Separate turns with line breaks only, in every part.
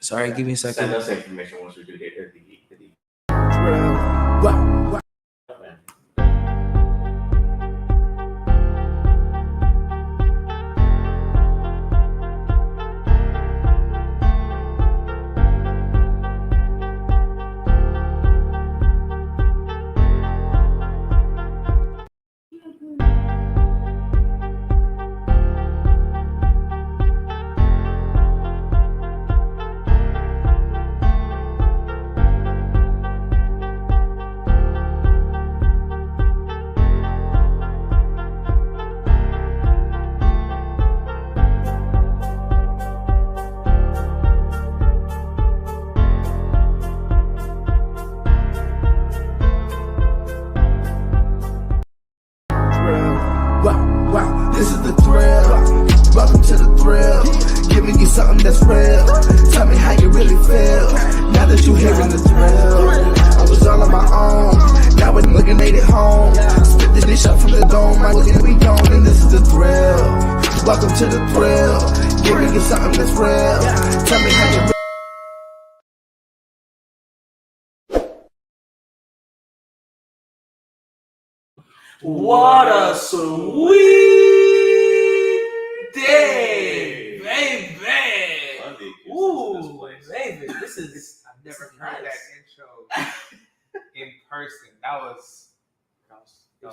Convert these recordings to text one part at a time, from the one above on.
Sorry, give me a second.
Send us information once we do the
Wow. Wow, this is the thrill. Welcome to the thrill. Giving you something that's real. Tell me how you really feel. Now that you're hearing the thrill. I was all on my own. Now we're looking made it home. Spit the dish up from the dome. I'm looking, we gone, and this is the thrill. Welcome to the thrill. Giving you something that's real. Tell me how you really.
What a sweet day, baby! Ooh, baby, this is.
I've never heard that intro in person. That was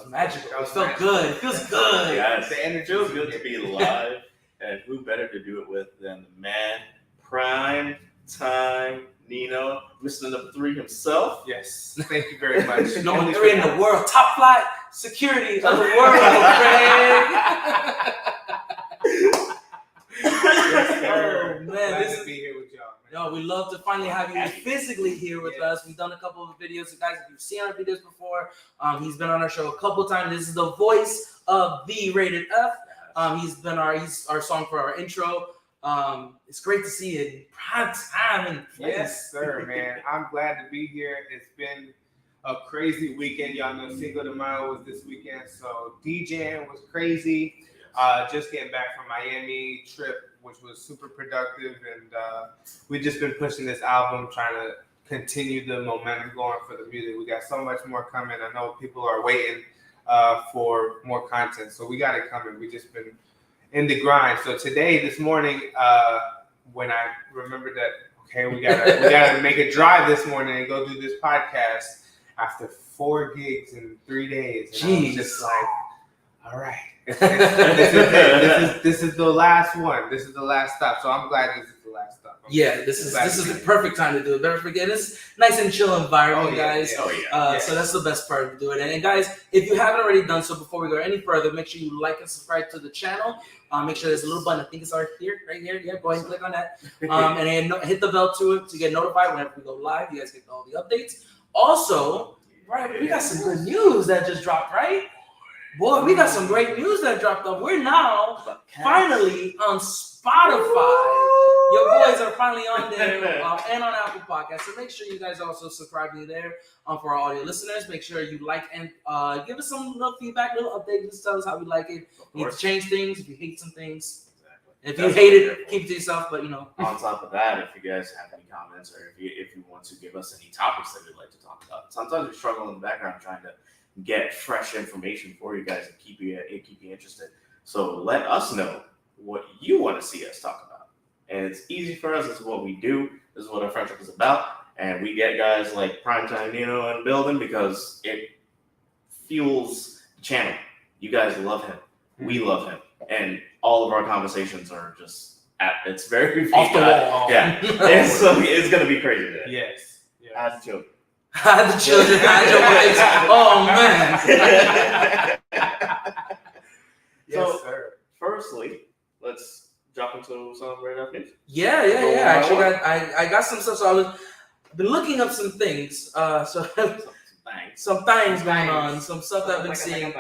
magical.
That was
It felt
magical.
good. It feels good.
Yes,
The energy
it feels
was
good to
good.
be live, and who better to do it with than the man, PrimeTime Nino, Mr. Number 3 himself.
Yes, thank you very much.
Number 3 in the world, top flight security of the world, Craig. Oh man,
Glad
this
to
is.
be here with y'all. Man.
Yo, we love to finally have you physically here with us. We've done a couple of videos. So guys, if you've seen our videos before, he's been on our show a couple of times. This is the voice of the Rated F. He's our song for our intro. It's great to see you in prime time. And
Yes, sir, man. I'm glad to be here. It's been a crazy weekend. Y'all know Cinco de Mayo was this weekend, so DJing was crazy. Just getting back from Miami trip, which was super productive, and we've just been pushing this album, trying to continue the momentum going for the music. We got so much more coming. I know people are waiting for more content, so we got it coming. We just been in the grind. So this morning, when I remembered that, okay, we gotta make a drive this morning and go do this podcast after 4 gigs in 3 days. And I was just like, all right. This is the last one. This is the last stop. So I'm glad this is the last stop.
this is the perfect time to do it. Better forget it's nice and chill environment, guys. So that's the best part of doing it. And guys, if you haven't already done so, before we go any further, make sure you like and subscribe to the channel. Make sure there's a little button. I think it's right here. Yeah, go ahead and click on that. And then hit the bell to get notified whenever we go live. You guys get all the updates. Also, right, we got some good news that just dropped, right? Boy, we got some great news that dropped up. We're now finally on Spotify. Your boys are finally on there and on Apple Podcasts. So make sure you guys also subscribe to there for our audio listeners. Make sure you like and give us some little feedback, little updates. Just tell us how we like it. You need to change things if you hate some things. If you hate it, keep it to yourself. But
On top of that, if you guys have any comments or if you want to give us any topics that you'd like to talk about, sometimes we struggle in the background trying to get fresh information for you guys and keep you interested. So let us know what you want to see us talk about. And it's easy for us. This is what we do. This is what our friendship is about. And we get guys like PrimeTime Nino in the building because it fuels the channel. You guys love him. We love him. And all of our conversations are just it's very
off the wall.
Yeah. It's going to be crazy today.
Yes.
As children.
Hide the children, hide your wives. Oh man.
Yes, sir.
Firstly, let's jump into some Rated F news.
Yeah. Actually, I got some stuff. So I've been looking up some things. Some things going on. Some stuff that I've been seeing.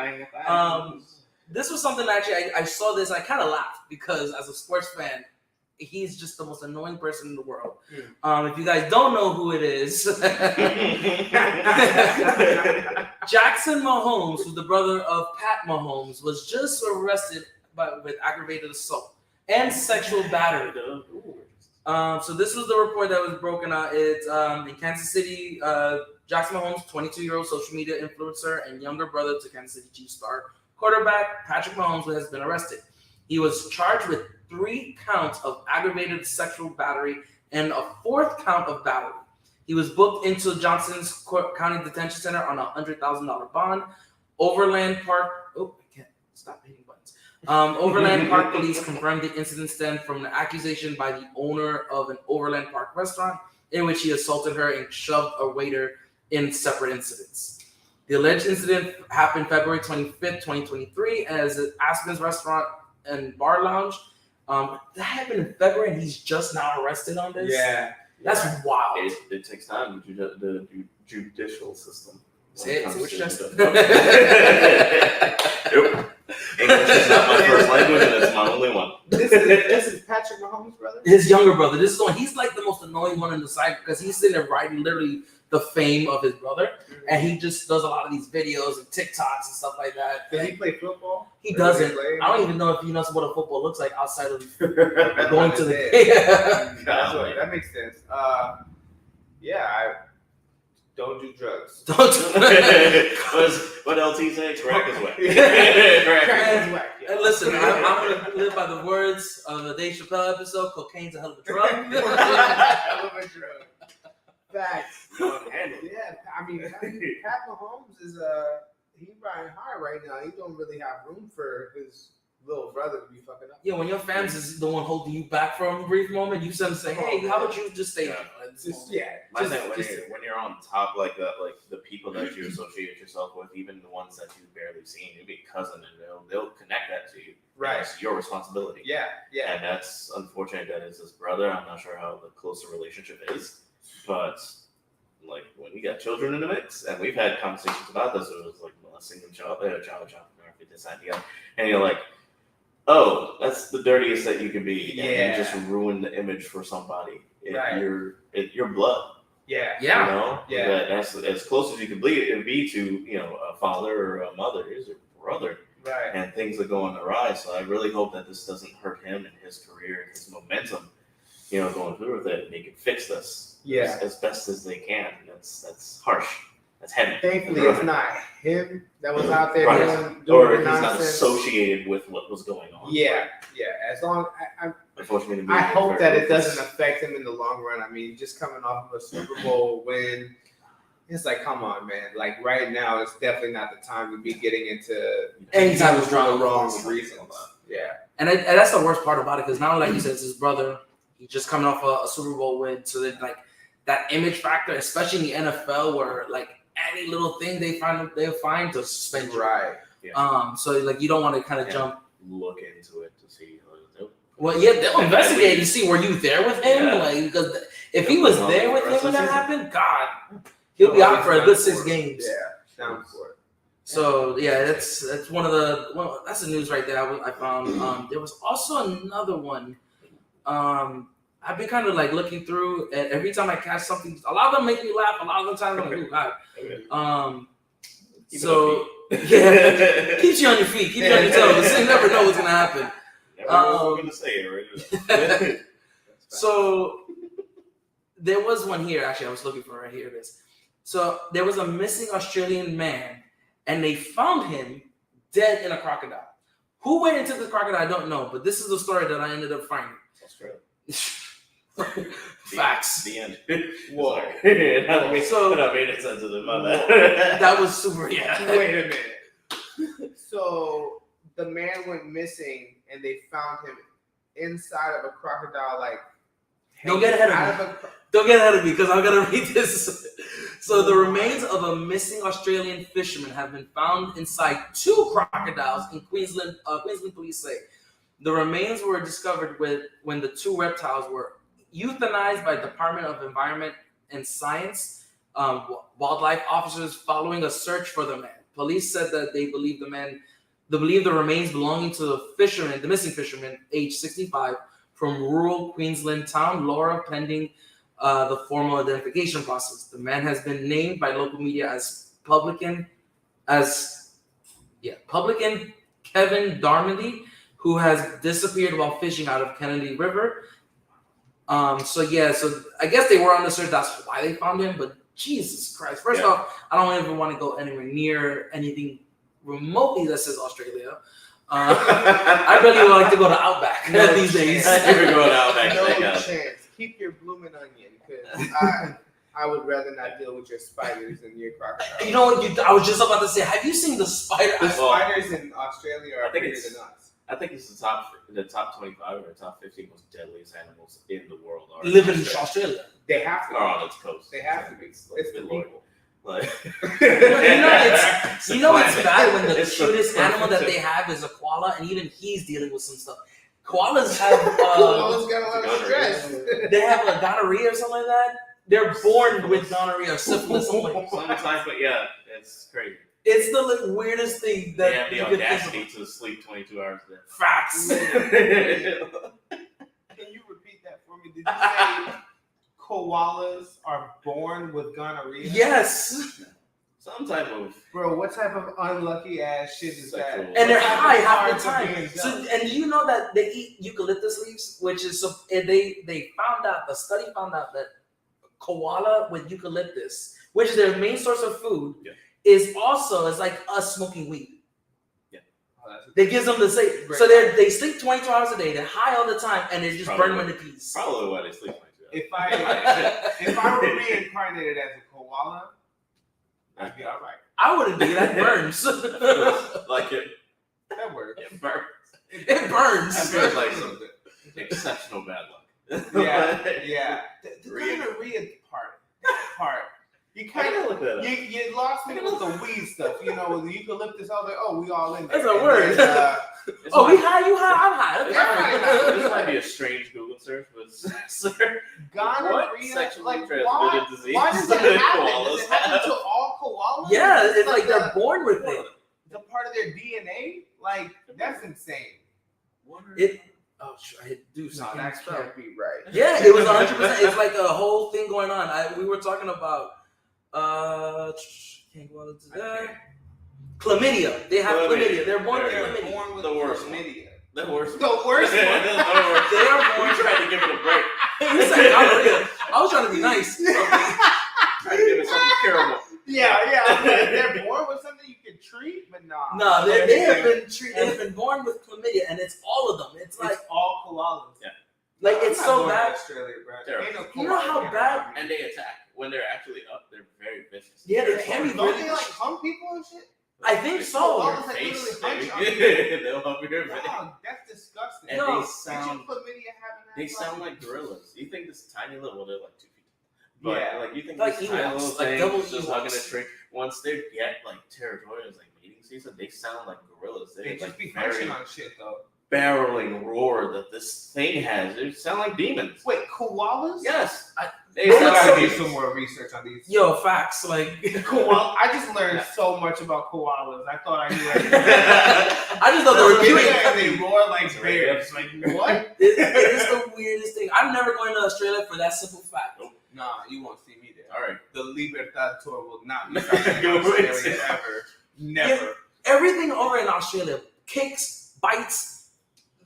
This was something actually I saw this. I kind of laughed because as a sports fan, he's just the most annoying person in the world. If you guys don't know who it is, Jackson Mahomes, who's the brother of Pat Mahomes, was just arrested with aggravated assault and sexual battery. So this was the report that was broken out. It's in Kansas City. Jackson Mahomes, 22-year-old social media influencer and younger brother to Kansas City Chiefs star quarterback Patrick Mahomes, has been arrested. He was charged with 3 counts of aggravated sexual battery and a 4th count of battery. He was booked into Johnson's County Detention Center on a $100,000 bond. Overland Park. Oh, I can't stop hitting buttons. Overland Park police confirmed the incident stemmed from an accusation by the owner of an Overland Park restaurant in which he assaulted her and shoved a waiter in separate incidents. The alleged incident happened February 25th, 2023, as Aspen's Restaurant and Bar Lounge. That happened in February, and he's just now arrested on this?
Yeah.
That's wild.
It takes time, the judicial system.
Say it, switch just.
Nope. English is not my first language, and it's my only one.
This is Patrick Mahomes' brother?
His younger brother. This is one. He's like the most annoying one in the side because he's sitting there writing literally the fame of his brother, and he just does a lot of these videos and TikToks and stuff like that.
Does he play football?
He doesn't. I don't even know if he knows what a football looks like outside of going to the.
That makes sense. I don't do drugs.
Don't do
what LT say? Crack is whack.
Crack is whack.
And listen, I'm going to live by the words of the Dave Chappelle episode, cocaine's a hell of a drug.
Hell of a drug. Facts.
Yeah,
I mean, Pat Mahomes is he's riding high right now. He don't really have room for his little brother to be fucking up.
Yeah, when your fans is the one holding you back from a brief moment, you suddenly say, "Hey, how about you just stay?"
When you're on top like that, like the people that you associate yourself with, even the ones that you've barely seen, it'll be a cousin, and they'll connect that to you.
Right,
it's your responsibility.
Yeah.
And that's unfortunate that it's his brother. I'm not sure how the closer relationship is, but like when you got children in the mix, and we've had conversations about this, it was like molesting a child, this idea, and you're like, oh, that's the dirtiest that you can be.
Yeah.
And you just ruin the image for somebody.
Right.
Your blood.
Yeah.
You know?
Yeah.
That's as close as you can be to, a father or a mother is your brother.
Right.
And things are going awry. So I really hope that this doesn't hurt him and his career and his momentum, going through with it, and they can fix this as best as they can. That's harsh. That's heavy.
Thankfully, it's not him that was out there doing
or
the
he's not
nonsense.
Associated with what was going on.
Yeah. As long
Unfortunately,
I hope that it doesn't affect him in the long run. I mean, just coming off of a Super Bowl win, it's like, come on, man. Like right now, it's definitely not the time to be getting into
any type of
wrong reasons. Yeah.
And that's the worst part about it, because now, like you said, it's his brother. He's just coming off a Super Bowl win, so then like that image factor, especially in the NFL, where like any little thing they'll find to suspend you.
Right.
Yeah.
So like you don't want to kind of jump.
Look into it to see.
Well, yeah, they'll investigate and see, were you there with him?
Yeah.
Like, because if he was there with him when that happened, God, he'll be out for a good 6 games.
Yeah, down for it.
So yeah, that's one of the that's the news right there. I found. There was also another one. I've been kind of like looking through, and every time I catch something, a lot of them make me laugh. A lot of the times I'm like, oh God. So yeah, keeps you on your feet, keeps you on your toes. You never know what's gonna happen.
I'm going to say it right.
So there was one here. Actually, I was looking for it right here. It is. So there was a missing Australian man, and they found him dead in a crocodile. Who went into the crocodile? I don't know, but this is the story that I ended up finding. Facts.
The end.
Whoa.
I made it sensitive.
That was super. Yeah.
Wait a minute. So the man went missing, and they found him inside of a crocodile. Like,
don't get ahead of me. Don't get ahead of me, because I'm gonna read this. So the remains of a missing Australian fisherman have been found inside 2 crocodiles in Queensland. Queensland police say the remains were discovered when the 2 reptiles were euthanized by Department of Environment and Science wildlife officers following a search for the man. Police said that they believe the remains belonging to the missing fisherman, age 65, from rural Queensland town Laura, pending the formal identification process. The man has been named by local media as publican Kevin Darmody, who has disappeared while fishing out of Kennedy River. So I guess they were on the search. That's why they found him. But Jesus Christ! First off, I don't even want to go anywhere near anything remotely that says Australia. I really would like to go to Outback these days.
Never go to Outback.
No chance. Keep your blooming onion, because I would rather not deal with your spiders and your crocodiles.
You know what? I was just about to say, have you seen the spider?
The spiders in Australia are bigger than us.
I think it's the top 25 or top 15 most deadliest animals in the world are
living in Australia.
They have to.
Or on its coast.
They have to be. It's the people.
Like,
it's bad when the cutest
perfect
animal that they have is a koala, and even he's dealing with some stuff. Koalas have
Koalas got a lot of stress.
They have a gonorrhea or something like that. They're born with gonorrhea or syphilis.
Sometimes, but yeah, it's crazy.
It's the weirdest thing that
they have the audacity to sleep 22 hours a day.
Facts.
Can you repeat that for me? Did you say koalas are born with gonorrhea?
Yes.
Some type of.
Bro, what type of unlucky ass shit is that?
And they're high half the time. So, and do you know that they eat eucalyptus leaves, which is so? And they found out, the study found out that koala with eucalyptus, which is their main source of food, is also like us smoking weed. Yeah, they gives them the same. So they sleep 22 hours a day. They're high all the time, and they just burn them into peace.
Probably why they sleep 22 hours.
If I were reincarnated as a koala, I'd be all right.
I wouldn't be. That burns.
Like it.
That works.
It burns.
It burns.
That feels like some exceptional bad luck.
Yeah. The gonorrhea part. You kind of you lost me with the weed stuff. You know, with the eucalyptus. I was like, oh, we all in there.
That's a word. We high, you high, I'm high.
This might be a strange Google search, but sir,
gonorrhea,
sexually
transmitted
disease?
Why does it happen? Does it happen to all koalas?
Yeah, it's like they're born with it.
The part of their DNA, like that's insane.
Oh, I do something.
No, that can't be right.
Yeah, it was 100%. It's like a whole thing going on. We were talking about can't go into that. Chlamydia. They have chlamydia. They're born with chlamydia.
Born with
the worst
chlamydia.
The worst.
The worst one.
They are born.
We tried to give it a break.
You said gonorrhea. I was trying to be nice.
Trying to give it something curable.
Yeah. They're born with something you can treat, but nah.
No, they have been treated. They've been born with chlamydia, and it's all of them. It's like
all koalas.
Yeah.
Like it's so bad.
Australia, bro.
You know how bad?
And they attack when they're actually up. They're very vicious.
Yeah, they can be.
Don't they like hump people and shit?
I think so.
They'll hump your face.
Wow, that's disgusting.
And they
chlamydia
sound like gorillas. You think this tiny little, well, they're like 2 feet. But like you think
like
this tiny little thing
double
just hugging a tree. Once they get like territorial, it's like mating season, they sound like gorillas.
They just
like
be punching on shit though.
Barreling roar that this thing has. They sound like demons.
Wait, koalas?
Yes.
They gotta do some more research on these.
Yo, facts. Like
koala. I just learned so much about koalas. I thought I knew everything.
I just thought they were cute.
And they roar like bears. Like what?
It is the weirdest thing. I'm never going to Australia for that simple fact.
Nope.
Nah, you won't see me there.
All right.
The Libertad tour will not be stopping in Australia ever. Never.
Yeah, everything over in Australia kicks, bites.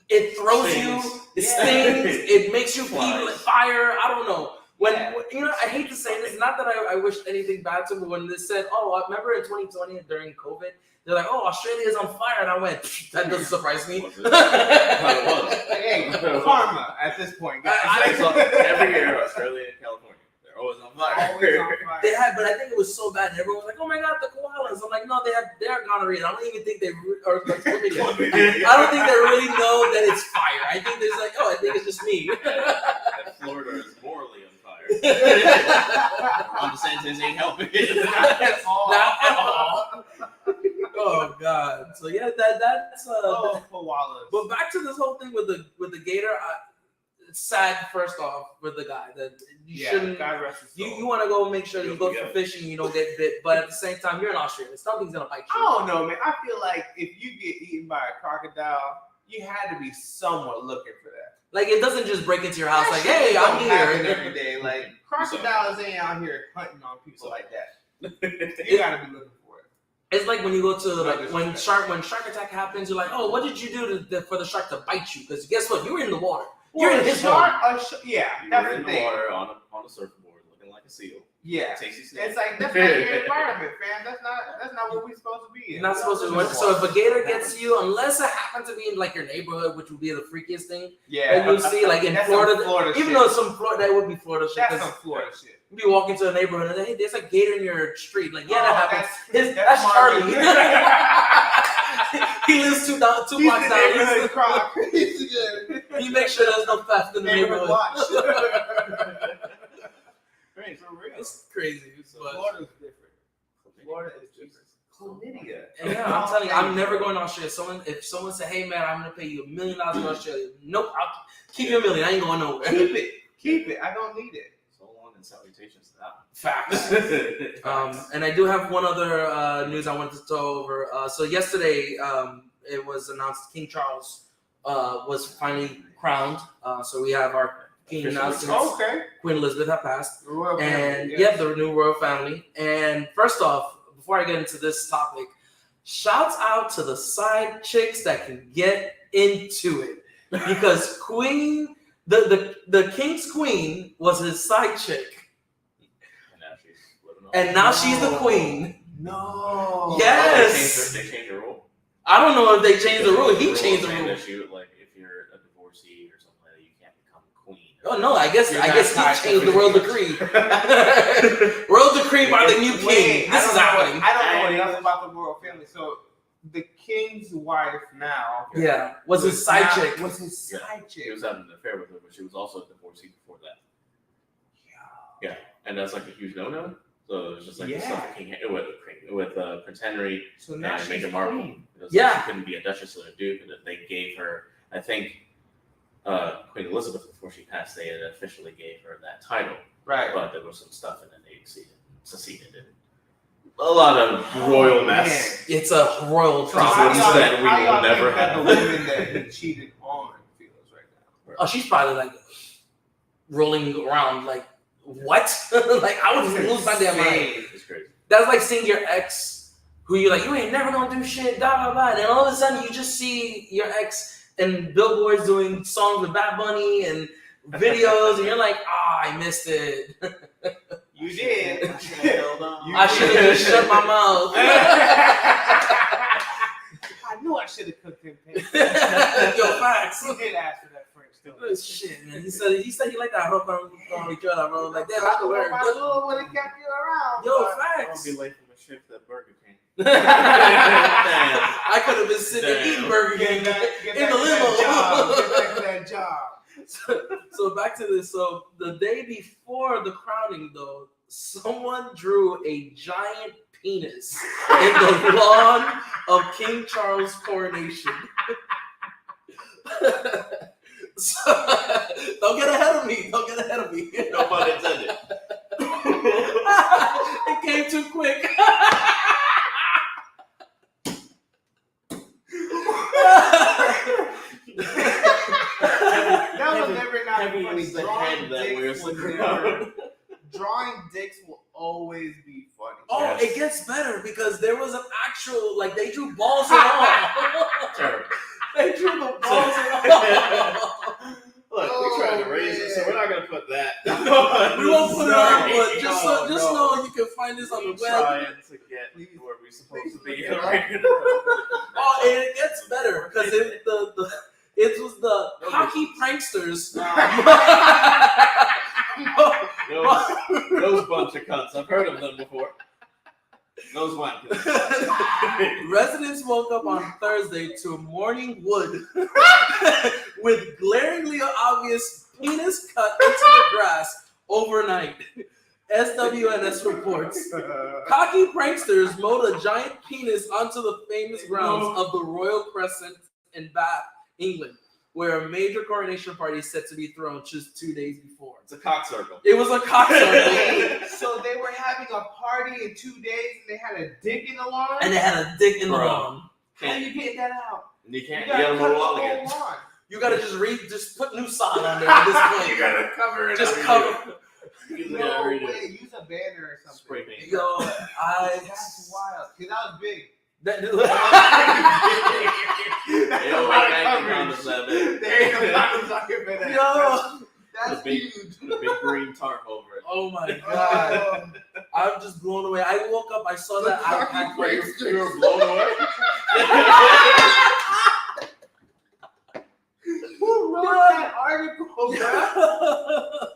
It throws you. It stings. It makes you feel like fire. I don't know. I hate to say this. Not that I wish anything bad to me. When they said, "Oh, I remember in 2020 during COVID, they're like, oh, Australia is on fire," and I went, "That doesn't surprise me."
Hey, karma at this point, guys.
Every year, Australia and California, they're always on fire.
Always on fire.
They had, but I think it was so bad, and everyone was like, "Oh my god, the koalas!" I'm like, "No, they have their gonorrhea. I don't even think they or I don't think they really know that it's fire. I think there's like, I think it's just me."
And Florida is morally on fire. Ron DeSantis ain't helping.
Not at all.
Oh god. So yeah, that's
koalas.
But back to this whole thing with the gator. It's sad. First off, with the guy that you shouldn't. God rest his soul. You want to go make sure you go for fishing, you don't get bit. But at the same time, you're in Australia. Something's gonna bite you.
I don't know, man. I feel like if you get eaten by a crocodile, you had to be somewhat looking for that.
Like it doesn't just break into your house. Like, hey, I'm here
every day. Like crocodiles ain't out here hunting on people like that. You gotta be looking for it.
It's like when you go to when shark attack happens, you're like, oh, what did you do for the shark to bite you? Because guess what, you were in the water. You're in his home.
Yeah,
that's
in
the thing.
Water on a surfboard, looking like a seal.
Yeah,
Tasty snack.
it's like that's not your environment, fam. That's not what we're supposed to be in.
You're not supposed to. So if a gator gets you, unless it happens to be in like your neighborhood, which would be the freakiest thing.
Yeah,
that you'll see like in Florida. Even
shit.
though some Florida, that would be Florida shit.
That's some Florida shit.
You be walking to a neighborhood and hey, there's a gator in your street. Like yeah, that happens.
That's
Charlie. He lives two blocks down. He makes sure there's no theft in the neighborhood.
Watch.
Right, for real.
It's crazy.
Florida's different. Florida is different. Chlamydia.
And yeah, I'm telling you, I'm never going to Australia. If someone said, "Hey man, I'm gonna pay you $1 million in Australia," nope, I'll keep you $1 million. I ain't going nowhere.
Keep it. I don't need it.
So long and salutations to that.
Facts. And I do have one other news I wanted to throw over. So yesterday, it was announced King Charles was finally crowned. So we have our king announced.
Okay.
Queen Elizabeth had passed.
The royal family,
And
yes.
yeah, the new royal family. And first off, before I get into this topic, shouts out to the side chicks that can get into it. Because Queen, the king's queen was his side chick. And now she's the queen.
No.
Yes.
They changed the rule.
I don't know if they changed the rule. He changed the rule.
That you, like, if you're a divorcee or something like that, you can't become queen.
Oh no, I guess he changed the royal decree. Royal decree by the new king. This is happening.
I don't know enough about the royal family. So the king's wife now.
Yeah, was his side chick.
Was his side chick.
He was having an affair with her, but she was also a divorcee before that. Yeah, and that's like a huge no-no. So it was just like the stuff with Prince Henry
so now
and
she's
Meghan Markle.
queen.
She couldn't be a duchess or a duke, and they gave her, I think, Queen Elizabeth before she passed, they had officially gave her that title.
Right.
But there was some stuff, and then they seceded it. A lot of royal mess.
Man.
It's a royal
Problems that we will never
have. The woman that he cheated on feels right now.
Oh, she's probably like rolling around like, what? Like I would just lose my damn mind.
It's crazy.
That's like seeing your ex, who you're like, you ain't never gonna do shit, blah blah blah, and then all of a sudden you just see your ex in billboards doing songs with Bad Bunny and videos, and you're like, I missed it.
You did.
I should have just shut my mouth.
I knew I should have cooked him.
Yo, facts.
He did ask for that French stuff.
Shit, man. He said he liked that hook on each other, bro. Like that.
I would have kept you around.
Yo, facts.
I'll be late for my shift at Burger King.
I could have been sitting eating Burger King in the limo.
Get back to that job.
So back to this. So the day before the crowning, though, someone drew a giant penis in the lawn of King Charles' coronation. So, don't get ahead of me. Don't get ahead of me.
No pun intended.
It came too quick.
That was never not funny. Drawing dicks will always be funny.
Oh,
Yes.
It gets better because there was an actual, like, they drew balls and all.
Terrible.
They drew the balls and all.
Look, we're trying to raise it, so we're not gonna put that.
We won't put it on, but just know you can find this on the web.
Trying to get where we're supposed to be.
Oh, and it gets better because it was the hockey pranksters.
Those bunch of cunts. I've heard of them before. Those wankers.
Residents woke up on Thursday to morning wood with glaringly obvious penis cut into the grass overnight. SWNS reports. Cocky pranksters mowed a giant penis onto the famous grounds of the Royal Crescent in Bath, England, where a major coronation party is set to be thrown just 2 days before.
It's a cock circle.
It was a cock circle.
So they were having a party in 2 days and they had a dick in the lawn?
And they had a dick in the lawn.
How do you get that out?
You can't. You gotta mow the lawn again.
You gotta just put new sod on there at this point.
You gotta cover it.
Just cover.
No way. Use a banner or something.
Spray paint.
Yo,
That's wild. Cause that was big.
That,
They don't like acting condoms that big.
There ain't no condoms on your of that.
Yo,
That's
the big,
huge.
the big green tarp over it.
oh my god, I'm just blown away. I woke up, I saw that iPad.
You were blown away.
Who wrote that article, bro?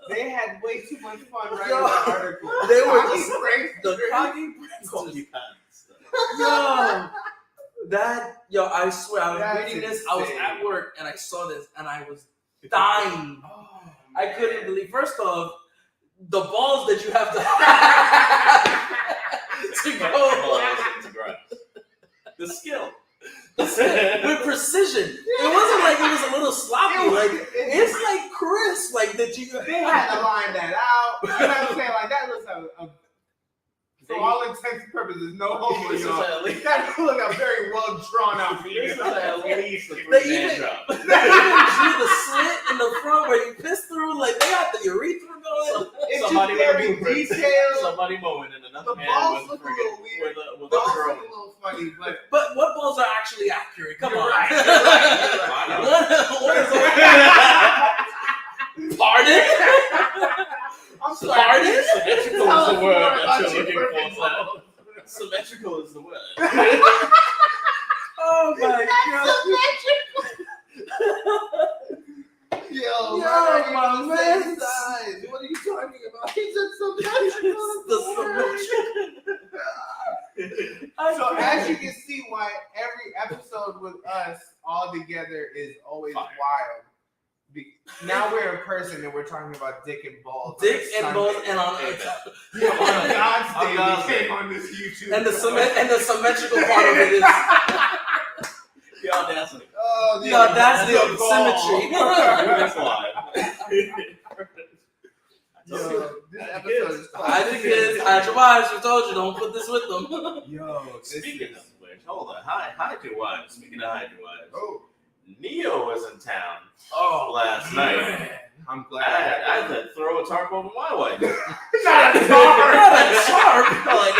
They had way too much fun writing that article.
They were
Cocky
just
pranksters.
the cocky
Cocky pants.
Yo, I swear, I was
That's
reading this. I was
insane.
at work and I saw this and I was dying.
Oh,
I couldn't believe. First off, the balls that you have to go
The skill.
with precision. It wasn't like it was a little sloppy. Like it's like crisp. Like that you.
They had to line that out. You know what I'm saying? Like that looks like for all intents and purposes, no homo.
This is at least
That looked like a very well drawn out
this
video.
is at least the
They
first
even-
hand drop.
They even drew the slit in the front where you piss through. Like they got the urethra going.
It's
Somebody
just very
with a blueprint.
detailed.
Somebody mowing and another
The
man
balls
with
look a
friggin-
little weird.
with a
Balls look a
drone.
little funny, but
But what balls are actually accurate? Come
You're
on.
right, you're right, you're
I know.
What is Pardon?
I'm sorry.
Pardon?
Symmetrical
Tell
is
us
the
more
word
about
that you're
your
looking
perfect
for.
balls.
Symmetrical is the word.
Oh my god.
Yo,
Yo, my man.
size. What are you talking about? He said symmetrical.
The symmetrical.
So as you can see, why every episode with us all together is always
Fire.
wild. Now we're in person and we're talking about dick and balls.
Dick
on
and
Sunday.
balls and on
Yeah, on God's
On
Day,
God's
we came
Day.
on this YouTube.
and the symmetrical part of it is
The audacity.
Oh,
the audacity of
ball.
symmetry.
That's live.
Yo, this episode is called
Hide the kids, hide your wives. We told you, don't put this with them.
Yo, this
Speaking
is-
of which, hold on. Hide your wives. Speaking of hide your wives,
Oh,
Neo was in town
Oh,
last night.
man.
I'm
I
glad.
had to throw a tarp over my wife.
Not a
Not a tarp.
I'm like,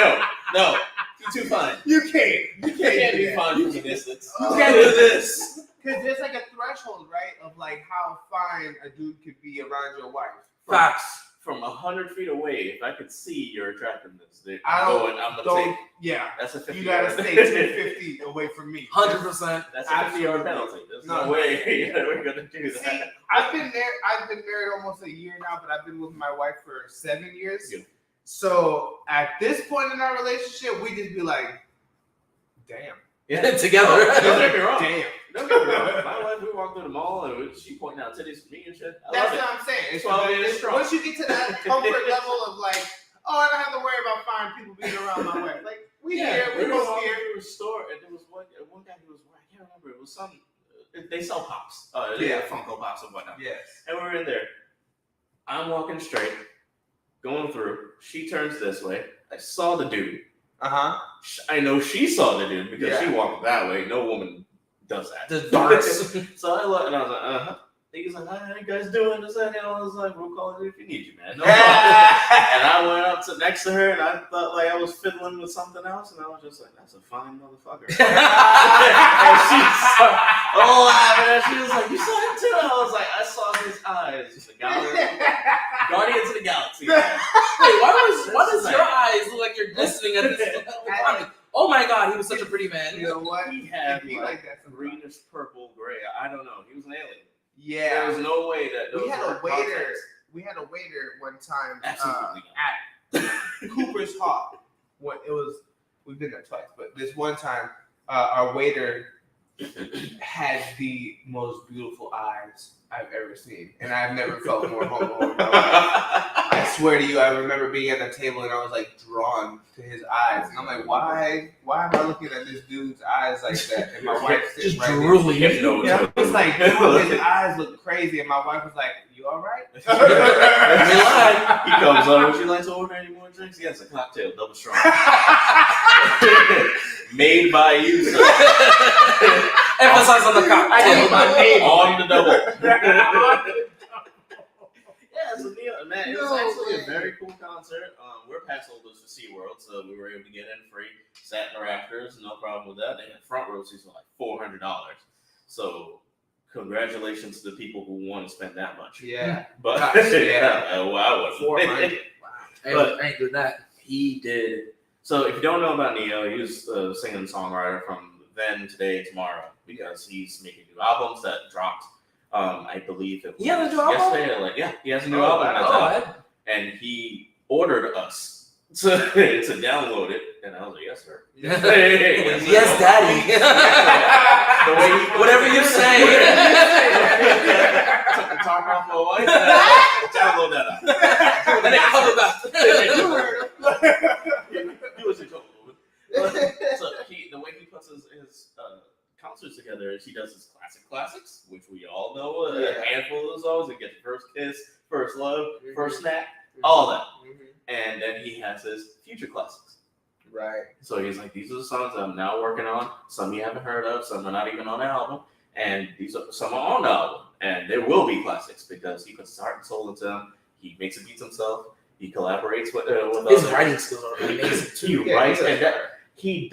no, you're too fine.
You can't.
You can't be fine from the distance.
You
Can't do this.
Because there's like a threshold, right, of like how fine a dude could be around your wife.
Facts.
From 100 feet away, if I could see your attractiveness,
I'm
gonna
Don't.
take.
Yeah.
That's a 50.
You gotta stay 250 away from me.
100%.
That's a 50-yard penalty. There's no way we're gonna do that.
See, I've been married almost a year now, but I've been with my wife for 7 years.
Yeah.
So at this point in our relationship, we just be like, damn.
Together.
Don't get me wrong.
Damn.
Don't get me wrong. My wife, we walk through the mall and she pointing out titties to me and shit. I
That's
love
what I'm saying. It's
12 years strong.
once you get to that comfort level of like, oh, I don't have to worry about fine people being around my wife. Like, we here, we
were
both
walking
here.
through a store and there was one guy who was, I can't remember, it was some, they sell pops.
Yeah.
Funko Pops and whatnot.
Yes.
And we're in there. I'm walking straight, going through. She turns this way. I saw the dude.
Uh-huh.
I know she saw the dude because
Yeah.
she walked that way. No woman does that.
The darts.
So I looked and I was like, uh-huh. He was like, how you guys doing? This and that. I was like, we'll call you if you need you, man. No problem. And I went up to next to her and I thought like I was fiddling with something else and I was just like, that's a fine motherfucker. And she started laughing and she was like, you saw him too? And I was like, I saw his eyes. The Guardians of the Galaxy.
Wait, why does your eyes look like you're glistening at this comic? Oh my god, he was such a pretty man.
You know what?
He had
He
like
that sometimes.
greenish, purple, gray. I don't know. He was an alien.
Yeah.
There was no way that those
We had a
were
waiter.
contacts.
We had a waiter one time
Absolutely
at Cooper's Hawk. What it was, we've been there twice, but this one time, our waiter had the most beautiful eyes I've ever seen, and I've never felt more homo in my life. I swear to you, I remember being at the table and I was like drawn to his eyes, and I'm like, why am I looking at this dude's eyes like that? And my wife sitting
Just
right there.
drooling.
Hypno.
Yeah, I was like, dude, his eyes look crazy, and my wife was like, "You all right?"
He comes on. Would you like to order any more drinks? Yes, a cocktail, double strong. Made by you, sir.
Emphasize on the cock.
I need my name
On the double. Yeah, so Neil, man, it was
No,
actually
man.
a very cool concert. We're pass holders for SeaWorld, so we were able to get in free. Sat in the rafters, no problem with that. They had front row seats for like $400. So congratulations to the people who want to spend that much.
Yeah.
But
Gosh,
I wasn't.
400.
But
I ain't doing that.
he did. So if you don't know about Neo, he was a singer and songwriter from Then, Today, Tomorrow, because he's making new albums that dropped. I believe it was
He has a new album?
yesterday. He has a new album that's out, and he ordered us to download it, and I was like, yes, sir.
Yes, daddy.
The way he,
Whatever you say.
Took the top off my wife. Download that up.
And then cover back.
He was in trouble. So the way he puts his concerts together is he does his classics, which we all know, a handful of those songs. He gets First Kiss, First Love, First Snack, all that. And then he has his future classics.
Right.
So he's like, these are the songs I'm now working on. Some you haven't heard of, some are not even on the album. And some are on the album. And there will be classics because he puts his heart and soul into them. He makes the beats himself. He collaborates with
His
others.
writing skills are amazing too.
He writes and he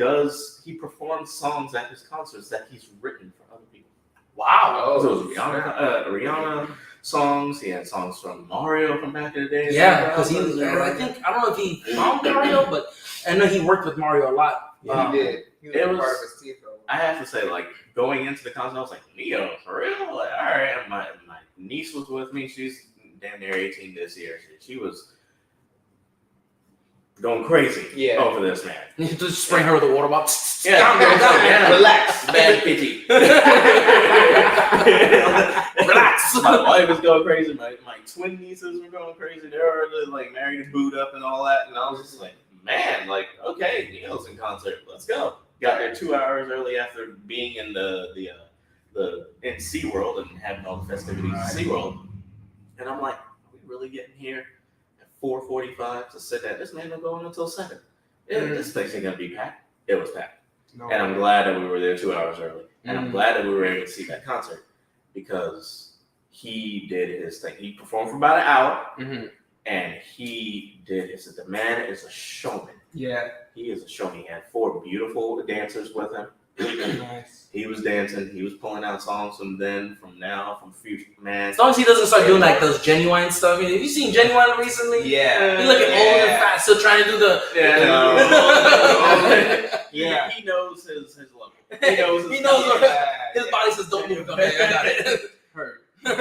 performs songs at his concerts that he's written for other people.
Wow.
So it was Rihanna songs. He had songs from Mario from back in the day.
Yeah, because I don't know if he found Mario, but I know he worked with Mario a lot.
Yeah, he did. He was part of his team.
I have to say, going into the concert, I was like, Neo, for real? All right. And my niece was with me. She's damn near 18 this year. She was going crazy over this, man.
You just spray her with a water bottle.
Yeah.
Relax.
Bad pity.
Relax.
My wife was going crazy. My twin nieces were going crazy. They were married and booed up and all that. And I was just like, man, okay, Neo's in concert. Let's go. Got there 2 hours early after being in in SeaWorld and having all the festivities in SeaWorld. And I'm like, are we really getting here at 4:45 to sit at this man not going until 7? This place ain't gonna be packed. It was packed.
No,
and I'm glad that we were there 2 hours early. And I'm glad that we were able to see that concert because he did his thing. He performed for about an hour and he did his thing. The man is a showman.
Yeah.
He is a showman. He had 4 beautiful dancers with him.
Nice.
He was dancing. He was pulling out songs from then, from now, from future. Man,
As long as he doesn't start doing those Genuine stuff. Have you seen Genuine recently?
Yeah.
He looking old and fat, still trying to do the.
He knows his level. He knows
his body says, "Don't move." Okay, I got it. Heard.
You're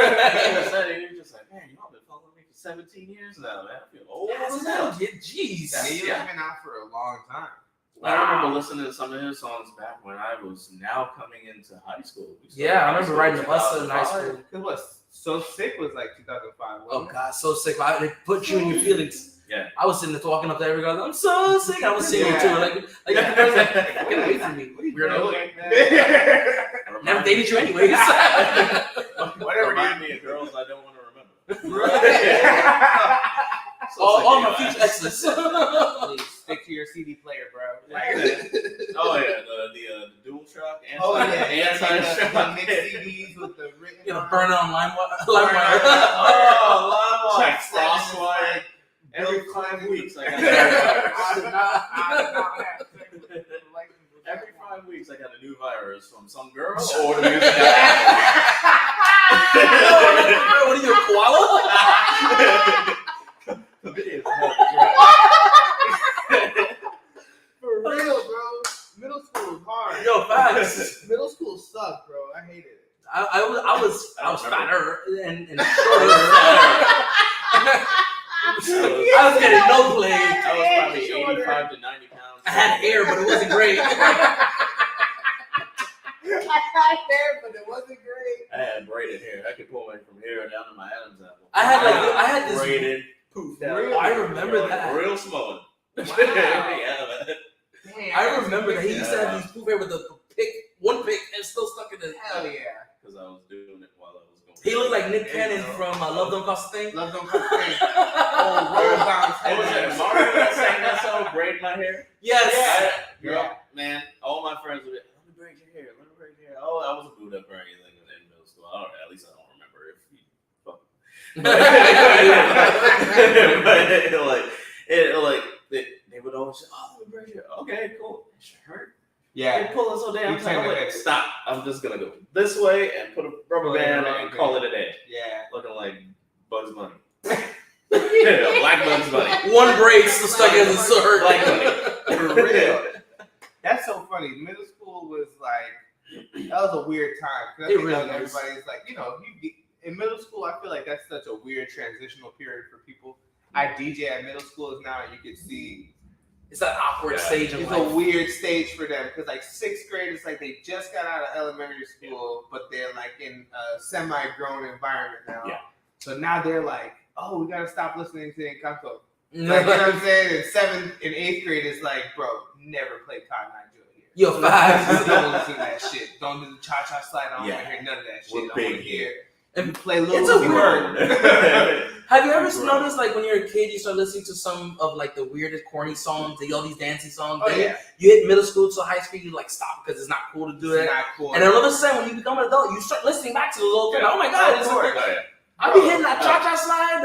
just like, man, y'all been following me for 17 years now, man. I feel old as hell.
Jeez.
He's been out for a long time.
I remember listening to some of his songs back when I was now coming into high school.
Yeah, I remember riding the bus in high school.
It was So Sick was 2005.
Oh God, So Sick! It put you in your feelings.
Yeah.
I was sitting there walking up to every girl. I'm so sick. I was singing too. Get away from me. Weirdo. Never dated you anyways.
Whatever. Remind me of girls I don't want to remember.
All my future exes.
Please stick to your CD player, bro.
The dual shock and
the
anti-shock.
mixed CDs with the written.
Burn it on LimeWire.
LimeWire. Frostwire. Every 5 weeks I got Every 5 weeks I got a new virus from some girl or the music.
What are you, a koala?
The videos.
For real, bro. Middle school was hard.
Yo, facts.
Middle school sucked, bro. I hated it.
I was fatter and shorter. I was getting no play.
I was probably 85 to 90 pounds.
I had hair, but it wasn't great.
I had hair, but it wasn't great.
I had braided hair. I could pull it from here down to my Adam's apple.
I had this
braided poof down.
Really?
I remember that.
Real small.
Wow.
I remember that he used to have these poof hair with one pick, and still stuck in the.
Hell yeah.
Because I was doing it while I was going.
He looked like Nick Cannon from Love Don't Cost a Thing.
Love Don't Cost a Thing. Roll bounce.
What was it? Mario that sang that song, Braid My Hair?
Yes.
Yeah. Man, all my friends would be, let me braid your hair. Oh, I wasn't booed up or anything in middle school. All right, at least I don't remember if he fucked. But they would always say, oh, let me braid your hair. Okay, cool. It should hurt.
Yeah.
You're pulling so damn
You
tight. I'm
tend
like,
to-
stop. I'm just gonna go this way and put a rubber band and call it a day.
Yeah.
Looking like Bugs Bunny. Yeah, Black Bugs Bunny.
One breaks, the stuck as a sword.
Black Bunny.
For real. That's so funny. Middle school was like, that was a weird time. Cause I think
really
everybody's like, in middle school, I feel like that's such a weird transitional period for people. I DJ at middle schools now, and you can see
It's that awkward stage of
it's
life.
a weird stage for them because like sixth grade is like they just got out of elementary school, but they're like in a semi-grown environment now.
Yeah.
So now they're like, oh, we gotta stop listening to Encanto. Like, you know what I'm saying? In 7th and 8th grade, it's like, bro, never play Cotton Eye Joe here.
Yo, facts.
Don't listen to that shit. Don't do the cha-cha slide. I don't want to hear none of that shit.
We're
I want
big
to hear.
And
You play Lil
it's a
Uzi
weird-
Vert.
Have you ever noticed, like, when you're a kid, you start listening to some of, like, the weirdest, corny songs, all these dancing songs.
Oh,
then
yeah.
You hit middle school to high school, you, like, stop because it's not cool to do
It's
it.
not cool.
And then all of a sudden, when you become an adult, you start listening back to those old things. Oh, my God. This is
course.
like, I be hitting that cha-cha slide.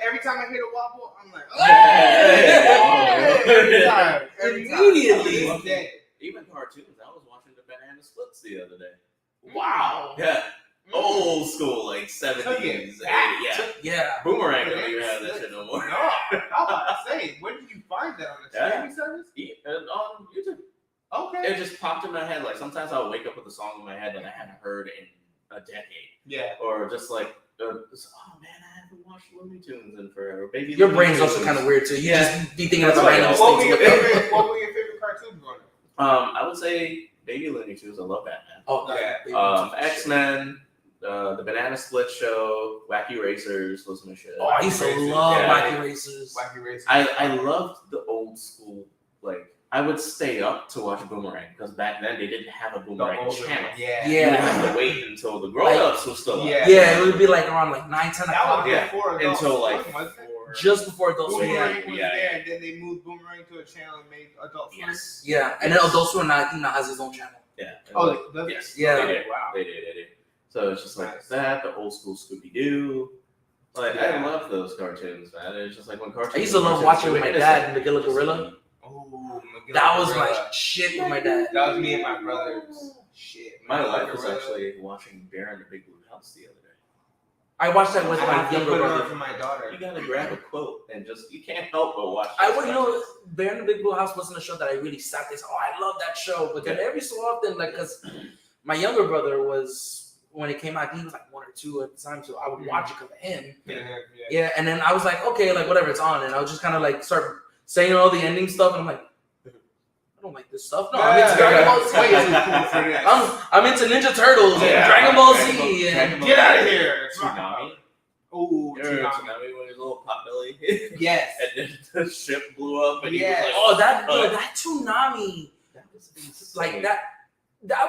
Every time I hit a wobble, I'm like, every time.
Immediately.
To this day.
Even cartoons. I was watching the Banana Splits the other day.
Wow.
Yeah. Old school, like 70s.
Took
80s.
it back.
Yeah.
Yeah.
Boomerang don't even have that shit no more.
No, I was about to say, where did you find that on the streaming service?
And on YouTube.
Okay.
It just popped in my head. Like sometimes I'll wake up with a song in my head that I hadn't heard in a decade.
Yeah.
Or just like, oh man, I haven't watched Looney Tunes in forever. Baby
Your
Looney
brain's
Tunes.
also kind of weird, too. You
Yeah.
just be thinking of
Oh,
random
yeah.
What were
things.
your favorite cartoons growing up?
I would say Baby Looney Tunes. I love Batman.
Oh,
Yeah.
X-Men, the Banana Split Show, Wacky Racers was my shit.
Oh, I used to love
Yeah.
Wacky Racers.
Wacky Racers.
I loved the old school, like, I would stay up to watch Boomerang, because back then they didn't have a Boomerang channel.
Yeah.
You would have to wait until the grown-ups were still up.
Yeah.
Yeah, it would be like around like 9, 10
That
o'clock.
was
Yeah.
before Adult
Until like
Swim, wasn't it?
Just before Adult Swim.
Boomerang
Yeah.
was
Yeah.
there, and then they moved Boomerang to a channel and made Adult Swim.
Yes.
Yeah, and then Adult Swim now, I think now has his own channel.
Yeah.
Oh, does it?
Yes.
Yeah.
They did.
Wow.
They did. So it's just like
Nice.
that, the old school Scooby Doo. Like
Yeah.
I love those cartoons, man. It's just like when cartoons.
I used to love watching with my dad, Magilla Gorilla.
Oh,
That was my shit with my dad.
That was me and my brothers. Shit.
My life was
Gorilla.
actually watching Bear in the Big Blue House the other day.
I watched that with
I
my
have to
younger
put it on
brother.
for my daughter.
You gotta grab a quote and just you can't help but watch.
I would, Bear in the Big Blue House wasn't a show that I really sat there and said, oh, I love that show. But then every so often, like, because my younger brother was, when it came out, he was like 1 or 2 at the time, so I would watch it because of him. Yeah, and then I was like, okay, like, whatever, it's on. And I would just kind of, like, start saying all the ending stuff, and I'm like, I don't like this stuff. No, I'm into Dragon Ball Z.
Way too cool for this.
I'm into Ninja Turtles and Dragon Ball Z. And
Get out of here.
Tsunami.
Oh,
You remember
Tsunami.
Tsunami when his little pot belly?
Yes.
And then the ship blew up and
Yes.
he was like,
oh, that
Oh,
that Tsunami,
that was insane.
like that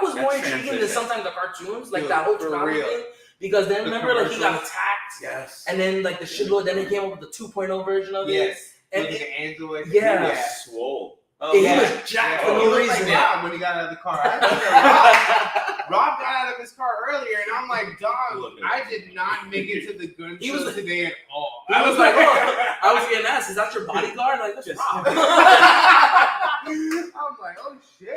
was
That
more intriguing than
transition.
sometimes the cartoons, like
Dude,
that whole
for
Tsunami
real.
thing. Because then
The
remember, like he got
commercials.
attacked,
Yes.
and then like the shit blew. Then they came up with the 2.0 version of it.
Yes.
And
Look at the Android.
Yeah.
He was swole. Oh,
He
yeah.
was jacked for
He
no
looked like
reason.
Rob when he got out of the car. I remember Rob got out of his car earlier, and I'm like, dog,
Look at
I did not make it to the gun
He
show
was-
today at all.
He was like, oh, I was getting asked, is that your bodyguard? Like, that's
Yes.
Rob.
I'm like, oh shit.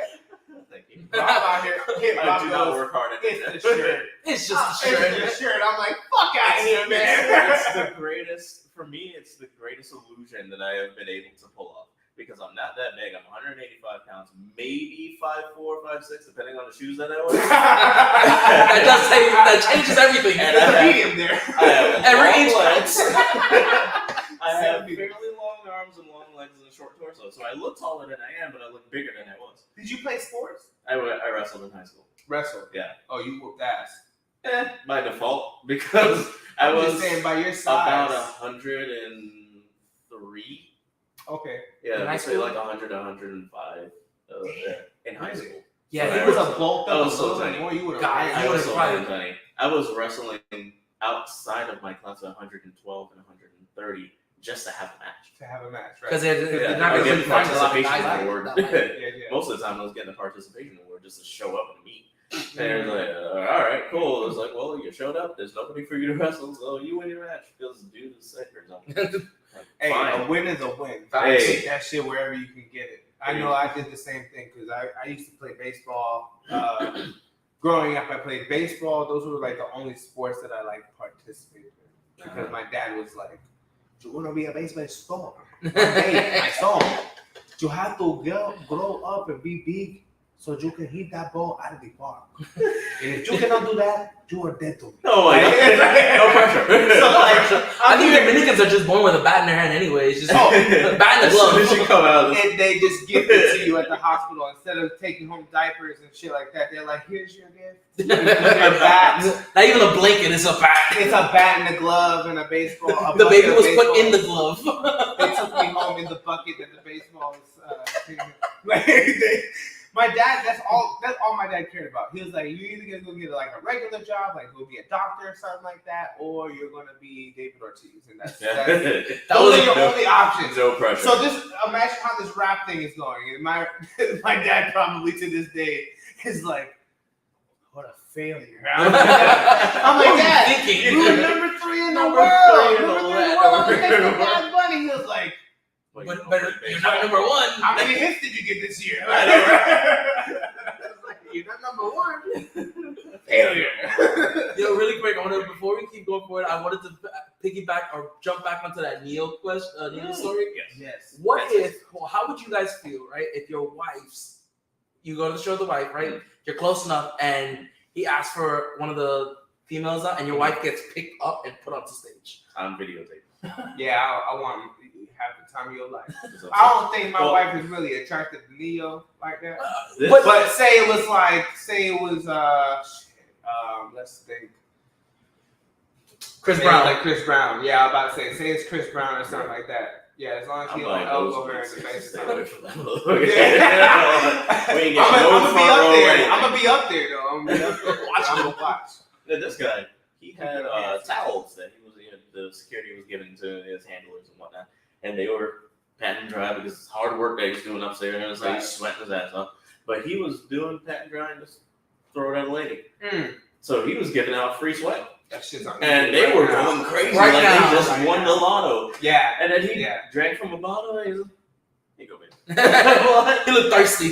Thank you.
Rob out here. Hit
I
Rob
do not
goes,
work hard at
it's the shirt.
It's just a
It's
shirt.
the shirt. I'm like, fuck out of here, man.
It's the greatest, for me, it's the greatest illusion that I have been able to pull off. Because I'm not that big. I'm 185 pounds, maybe 5'4", 5'6", depending on the shoes that I wear.
that changes everything.
And
There's a
I have-
medium there.
I have
Every
long
inch
legs.
counts.
I have fairly long arms and long legs and a short torso, so I look taller than I am, but I look bigger than I was.
Did you play sports?
I wrestled in high school.
Wrestle.
Yeah.
Oh, you whooped ass.
By default, because I
I'm
was
just saying by your size.
about 103.
Okay.
Yeah,
In high
I'd say
school?
like 100, 105 in high school.
Yeah,
When
he
I
was
was
a
a bulk
I
up
was
a
so
little
tiny.
bit more. You would have
God,
ran.
I
I was
would've
so
probably-
tiny. I was wrestling outside of my class at 112 and 130 just to have a match.
to have a match, right?
because they're
Yeah,
not
I
going
get
to find a lot of
participation
guys
award.
like that.
Yeah, yeah.
Most of the time, I was getting a participation award just to show up and meet. And it was like, all right, cool. It was like, well, you showed up. There's nobody for you to wrestle, so you win your match because the dude is sick or something. Like,
Hey,
fine.
a win is a win.
Hey.
Take that shit wherever you can get it. I know I did the same thing because I used to play baseball. Growing up, I played baseball. Those were like the only sports that I like participated in because my dad was like, "You want to be a baseball star? One day, my son, you have to grow up and be big so you can hit that ball out of the park. And if you cannot do that, you are dead to me."
Oh my God. No pressure.
So like,
I think Dominicans are just born with a bat in their hand anyway. It's just a bat in the glove.
As soon as you come out,
and they just give it to you at the hospital instead of taking home diapers and shit like that. They're like, "Here's your gift." A bat.
Not even a blanket, it's a bat.
It's a bat and a glove and a baseball.
The baby was put in the glove.
They took me home in the bucket that the baseball was. My dad, that's all my dad cared about. He was like, "You're either gonna go get like a regular job, like go be a doctor or something like that, or you're gonna be David Ortiz." And those are your only options.
No pressure.
So imagine how this rap thing is going. And my dad probably to this day is like, "What a failure." I'm like, "Dad, you were number 3 in the world. I'm like, Bad Bunny." He was like,
But you're not number 1.
"How many hits did you get this year?" You're not number 1. Failure.
Yo, really quick, before we keep going forward, I wanted to piggyback or jump back onto that Neo story.
Yes.
How would you guys feel, right, if your wife's, you go to the show with the wife, right, you're close enough, and he asks for one of the females out, and your wife gets picked up and put onto stage.
On videotape.
Yeah, I want to have the time of your life. I don't think my wife is really attracted to Neo like that. But say it was let's think.
Chris Brown.
Like Chris Brown. Yeah, I'm about to say it's Chris Brown or something like that. Yeah, as long as he don't elbow her in the face. I'm gonna be up there though. I'm gonna watch.
This guy, he had towels that the security was giving to his handlers and whatnot, and they were pat and dry because it's hard work that he's doing upstairs, and it's like he's sweating his ass off. But he was doing pat and dry and just throw it at a lady. So he was giving out free sweat.
That shit's on.
And they were going crazy, like they just won the lotto.
Yeah.
And then he drank from a bottle, and he's like, "Here you go, man."
You look thirsty.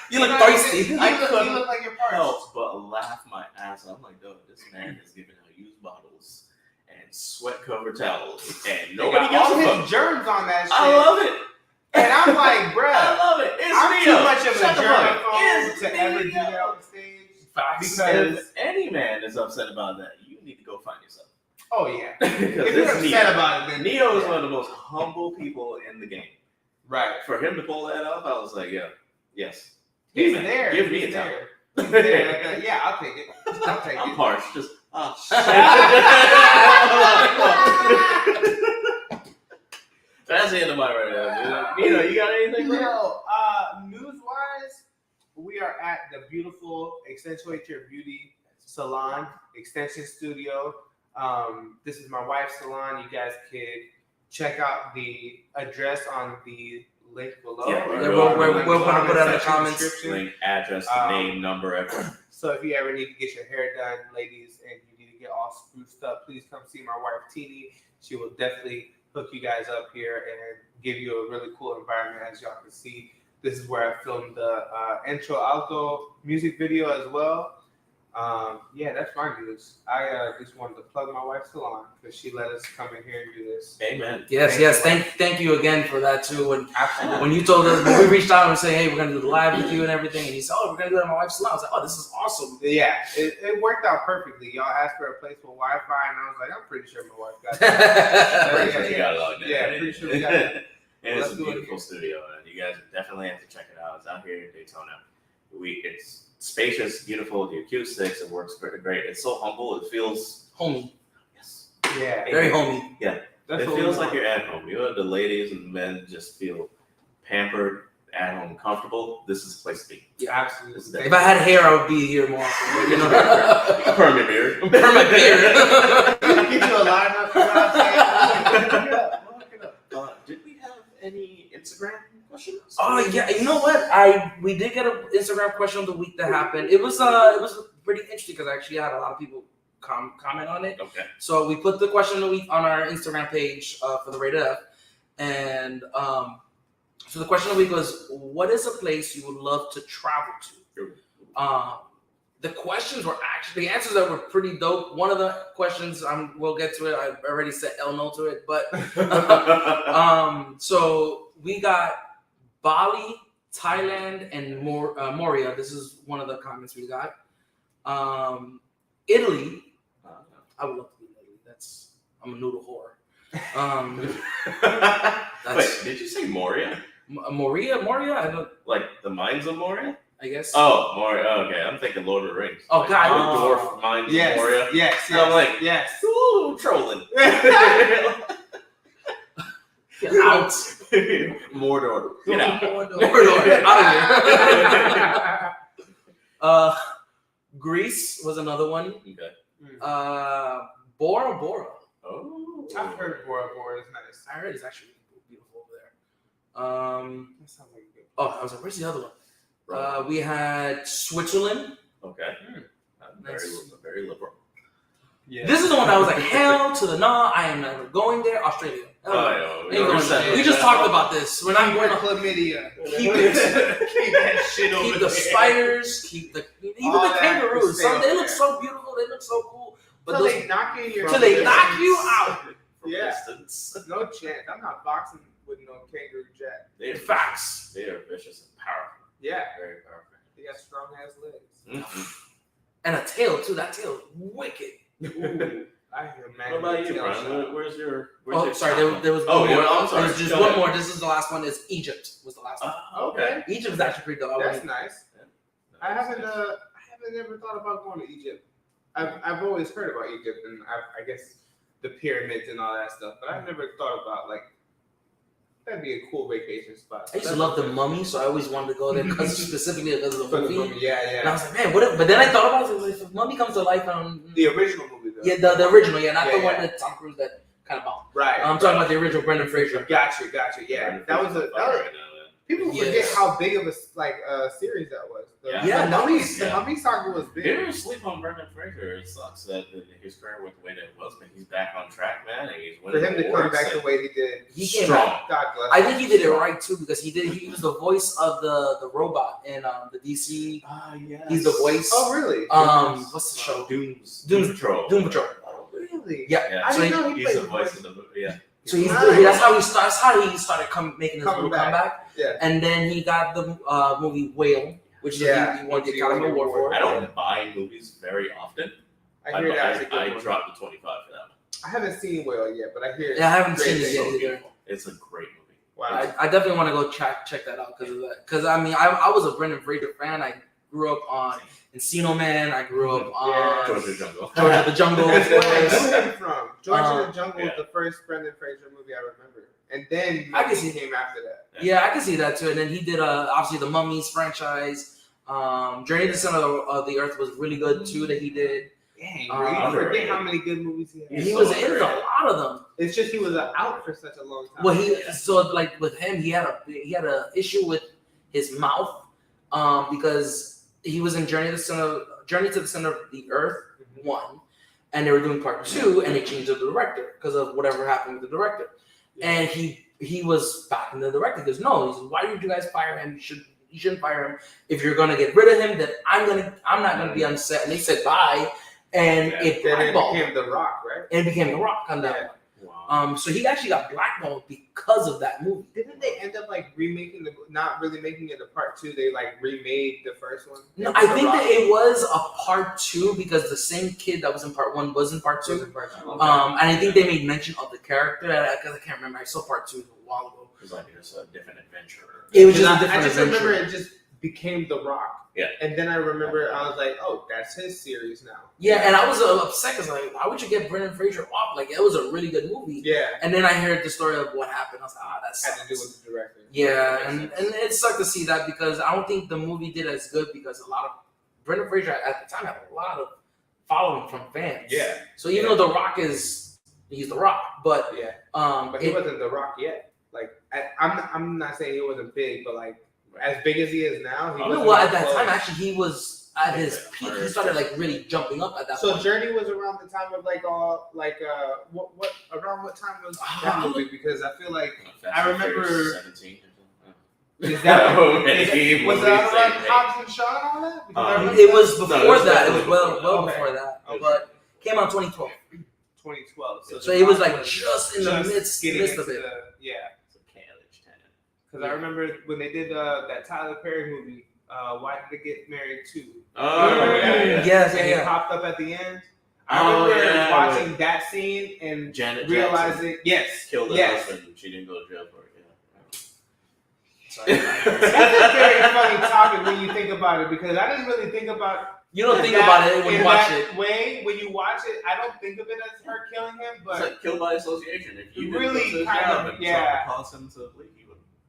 You look thirsty.
You look like you're parched.
Help but laugh my ass off. I'm like, "Dude, this man is giving out used bottles and sweat-covered towels, and nobody gives a fuck."
His germs on that shit.
I love it.
And I'm like, bruh,
I love it.
I'm
Neo.
too much of
Shut
a
the fuck
germaphobe
up.
to ever do that on stage.
Facts.
Because
If any man is upset about that, you need to go find yourself.
oh yeah,
Because
if you're upset about it, then
Neo is one of the most humble people in the game.
right.
For him to pull that off, I was like, yes.
He's
Hey, man,
there.
Give me
He's
a towel.
there. He's there. Like, yeah, I'll take it. I'll take
I'm
it.
harsh. Just That's the end of my right now, dude. You got anything?
No. News-wise, we are at the beautiful Accentuate Your Beauty Salon Extension Studio. This is my wife's salon. You guys could check out the address on the link below.
Yeah,
we'll put it in the comments.
Link, address, name, number, everything.
So if you ever need to get your hair done, ladies, and you need to get all spruced up, please come see my wife, Tini. She will definitely hook you guys up here and give you a really cool environment. As y'all can see, this is where I filmed the intro alto music video as well. Yeah, that's my news. I just wanted to plug my wife's salon because she let us come in here and do this.
Amen.
Yes. Thank you again for that too.
Absolutely.
When you told us, when we reached out and said, "Hey, we're gonna do the live with you and everything," and you said, "Oh, we're gonna do it at my wife's salon," I was like, "Oh, this is awesome."
Yeah, it worked out perfectly. Y'all asked for a place with Wi-Fi, and I was like, I'm pretty sure my wife got that.
Pretty sure you got it all down.
Yeah, pretty sure we got it.
And
Let's
it's a
do it
beautiful studio, and you guys definitely have to check it out. It's out here in Daytona. It's spacious, beautiful. The acoustics, it works pretty great. It's so humble. It feels
Homey.
yes,
Yeah,
Very homey.
yeah.
that's
It
what we
feels like
want.
you're at home. You know, the ladies and men just feel pampered, at home, comfortable. This is the place to be.
Yeah, absolutely.
If I had hair, I would be here more often. But, you know,
Perm your beard.
perm my beard.
Get you a lineup. You know what I'm saying? Look it up.
Did we have any Instagram questions?
Oh yeah, you know what? We did get an Instagram question of the week that happened. It was pretty interesting because I actually had a lot of people comment on it.
Okay.
So we put the question of the week on our Instagram page for the Rated F, and So the question of the week was, what is a place you would love to travel to? The questions were actually, the answers that were pretty dope. One of the questions, we'll get to it. I already said no to it, but so we got Bali, Thailand, and Moria. This is one of the comments we got. Italy. I would love to be in Italy. I'm a noodle whore.
Wait, did you say Moria?
Moria? I don't
like the Mines of Moria.
I guess.
Oh, Moria. Okay, I'm thinking Lord of the Rings.
Oh God,
Dwarf Mines of Moria.
Yes.
I'm like, ooh, trolling.
Get out.
Mordor. Get out.
Mordor. Out of here. Greece was another one.
Okay.
Bora Bora.
Oh.
I've heard Bora Bora is nice.
I heard it's actually beautiful over there.
That sounds like a good.
Oh, I was like, where's the other one? We had Switzerland.
Okay. Very liberal.
Yeah. This is the one that was like, hell to the no, I am never going there. Australia. We just talked about this. We're not going to
chlamydia.
Keep it.
Keep that shit over
Keep the
there.
spiders. Keep the kangaroos. They look so beautiful. They look so cool. But
Till they knock you out.
Yeah.
No chance. I'm not boxing with no kangaroo jack.
They are
facts.
They are vicious and powerful.
Yeah.
Very powerful.
They got strong ass legs.
Mm-hmm.
And a tail too. That tail is wicked.
Ooh, I hear man.
What about you, Brian? Where's your
sorry, there was one more.
I'm sorry.
There was just one more. This is the last one. Is Egypt was the last one.
Okay.
Egypt is actually pretty dope.
That's nice. Yeah. I haven't ever thought about going to Egypt. I've always heard about Egypt and I guess the pyramids and all that stuff, but I've never thought about like that'd be a cool vacation spot.
I used to love the Mummy, so I always wanted to go there specifically because of the movie.
Yeah.
And I was like, man, what if? But then I thought about it. If Mummy comes to life on
the original movie, though.
Yeah, the original, not the one that Tom Cruise that kind of bombed.
Right.
I'm talking about the original Brendan Fraser.
Gotcha. Yeah, that was people forget how big of a series that was. The Mummy saga was big.
People sleep on Brendan Fraser. It sucks that his career went the way that it was, but he's back on track, man. And he's winning
for him to come back the way he did,
he came
strong.
back.
God bless.
I think he did it right too because he was the voice of the robot in the DC.
Yes.
He's the voice.
Oh really?
What's the show?
Doom Patrol.
Doom Patrol.
Oh really?
Yeah.
I didn't know
he's the voice of the movie. Yeah.
So that's how he started making his little comeback.
Yeah.
And then he got the movie Whale, which he won the Academy Award for.
I don't buy movies very often.
I hear
I dropped the 25 for that one.
I haven't seen Whale yet, but I hear
I haven't seen it yet either.
It's a great movie.
Wow. I definitely want to go check that out because of that. Because I mean, I was a Brendan Fraser fan. I grew up on Encino Man. I grew up on
George of the Jungle.
George of the Jungle.
That's where I knew him from. George of the Jungle was the first Brendan Fraser movie I remember, and then
I can see
came after that.
Yeah, I can see that too. And then he did obviously the Mummies franchise. Journey to the Center of the Earth was really good too. That he did.
Dang, you forget how many good movies he had.
He was in a lot of them.
It's just he was out for such a long time.
Well, with him, he had a issue with his mouth, because he was in Journey to the Center of the Earth 1, and they were doing part 2, and they changed the director because of whatever happened with the director, and he was backing the director. He goes, no, he says, why did you guys fire him? You shouldn't fire him. If you're gonna get rid of him, then I'm not gonna be on set. And they said bye. And it
became The Rock, right?
And it became The Rock on that one. Wow. So he actually got blackballed because of that movie.
Didn't they end up not really making it a part 2? They remade the first one.
No, I think that it was a part 2 because the same kid that was in part 1 was in part 2.
Okay.
And I think they made mention of the character because I can't remember. I saw part 2 a while ago.
It was just a different adventure.
It was just a different adventure.
I just remember it just became The Rock.
Yeah.
And then I remember I was like, oh, that's his series now.
Yeah, and I was upset because why would you get Brendan Fraser off? It was a really good movie.
Yeah.
And then I heard the story of what happened. I was like, that sucks.
Had to do with the director.
Yeah, and it sucked to see that because I don't think the movie did as good because a lot of Brendan Fraser at the time had a lot of following from fans.
Yeah.
So even though The Rock he's The Rock, but
but he wasn't The Rock yet. I'm not saying he wasn't big, but as big as he is now, he wasn't.
Well, at that time, actually, he was at his peak. He started really jumping up at that point.
So Journey was around the time of what around what time was that movie? Because I feel like I remember.
17.
Is that
No,
was
movies
that like
they
Hobbs and Shaw and all that? Because I remember
It was
No,
before
it was
that. It was
definitely
well
Okay.
before that.
Okay.
But came out 2012.
2012.
So it was
Hobbs
like just in the midst
getting
of
into
it.
It's a college tenant.
Because I remember when they did that Tyler Perry movie, Why Did They Get Married 2?
Oh, yeah.
Yes,
And he
yeah.
popped up at the end.
Oh,
I remember
yeah,
watching that scene and
Janet
realizing, yes,
killed her
yes.
husband. She didn't go to jail for it.
Sorry.
That's a very funny topic when you think about it, because I didn't really think about
You don't think
that
about it when
in
you watch
that
it.
way. When you watch it, I don't think of it as her killing him,
It's
but
like killed by association. If you
Really
didn't go to his
kind
job
of,
and
yeah.
something caused him to leave,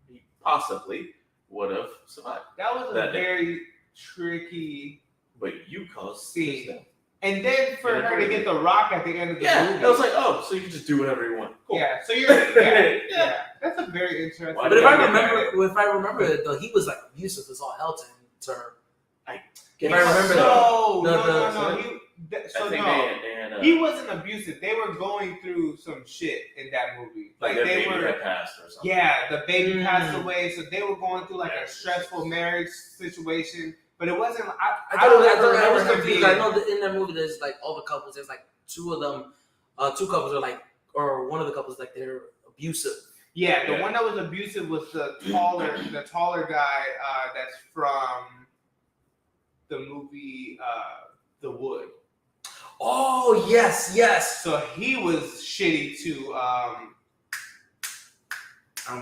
he possibly would have survived.
that was a
That day.
very tricky
But you caused
scene.
his death.
And then for
Yeah,
her to get the rock at the end of the
Yeah,
movie.
it was like, oh, so you can just do whatever you want. Cool.
Yeah, so you're yeah. That's a very interesting.
Why
But if
Yeah,
I remember it though, he was like abusive as all hell to her. If I remember
no,
the-
no.
I think they had
He wasn't abusive. They were going through some shit in that movie.
like
Like
their
they
baby
were.
had passed or something.
Yeah, the baby
Mm.
passed away, so they were going through like
Yeah.
a stressful marriage situation. But it wasn't.
I
I
thought
don't
I
ever
was
remember him
confused.
being.
I know that in that movie there's like all the couples. There's like two of them. Two couples are like, or one of the couples like they're abusive.
Yeah, the
Yeah.
one that was abusive was the taller guy that's from the movie The Wood.
Oh yes.
So he was shitty to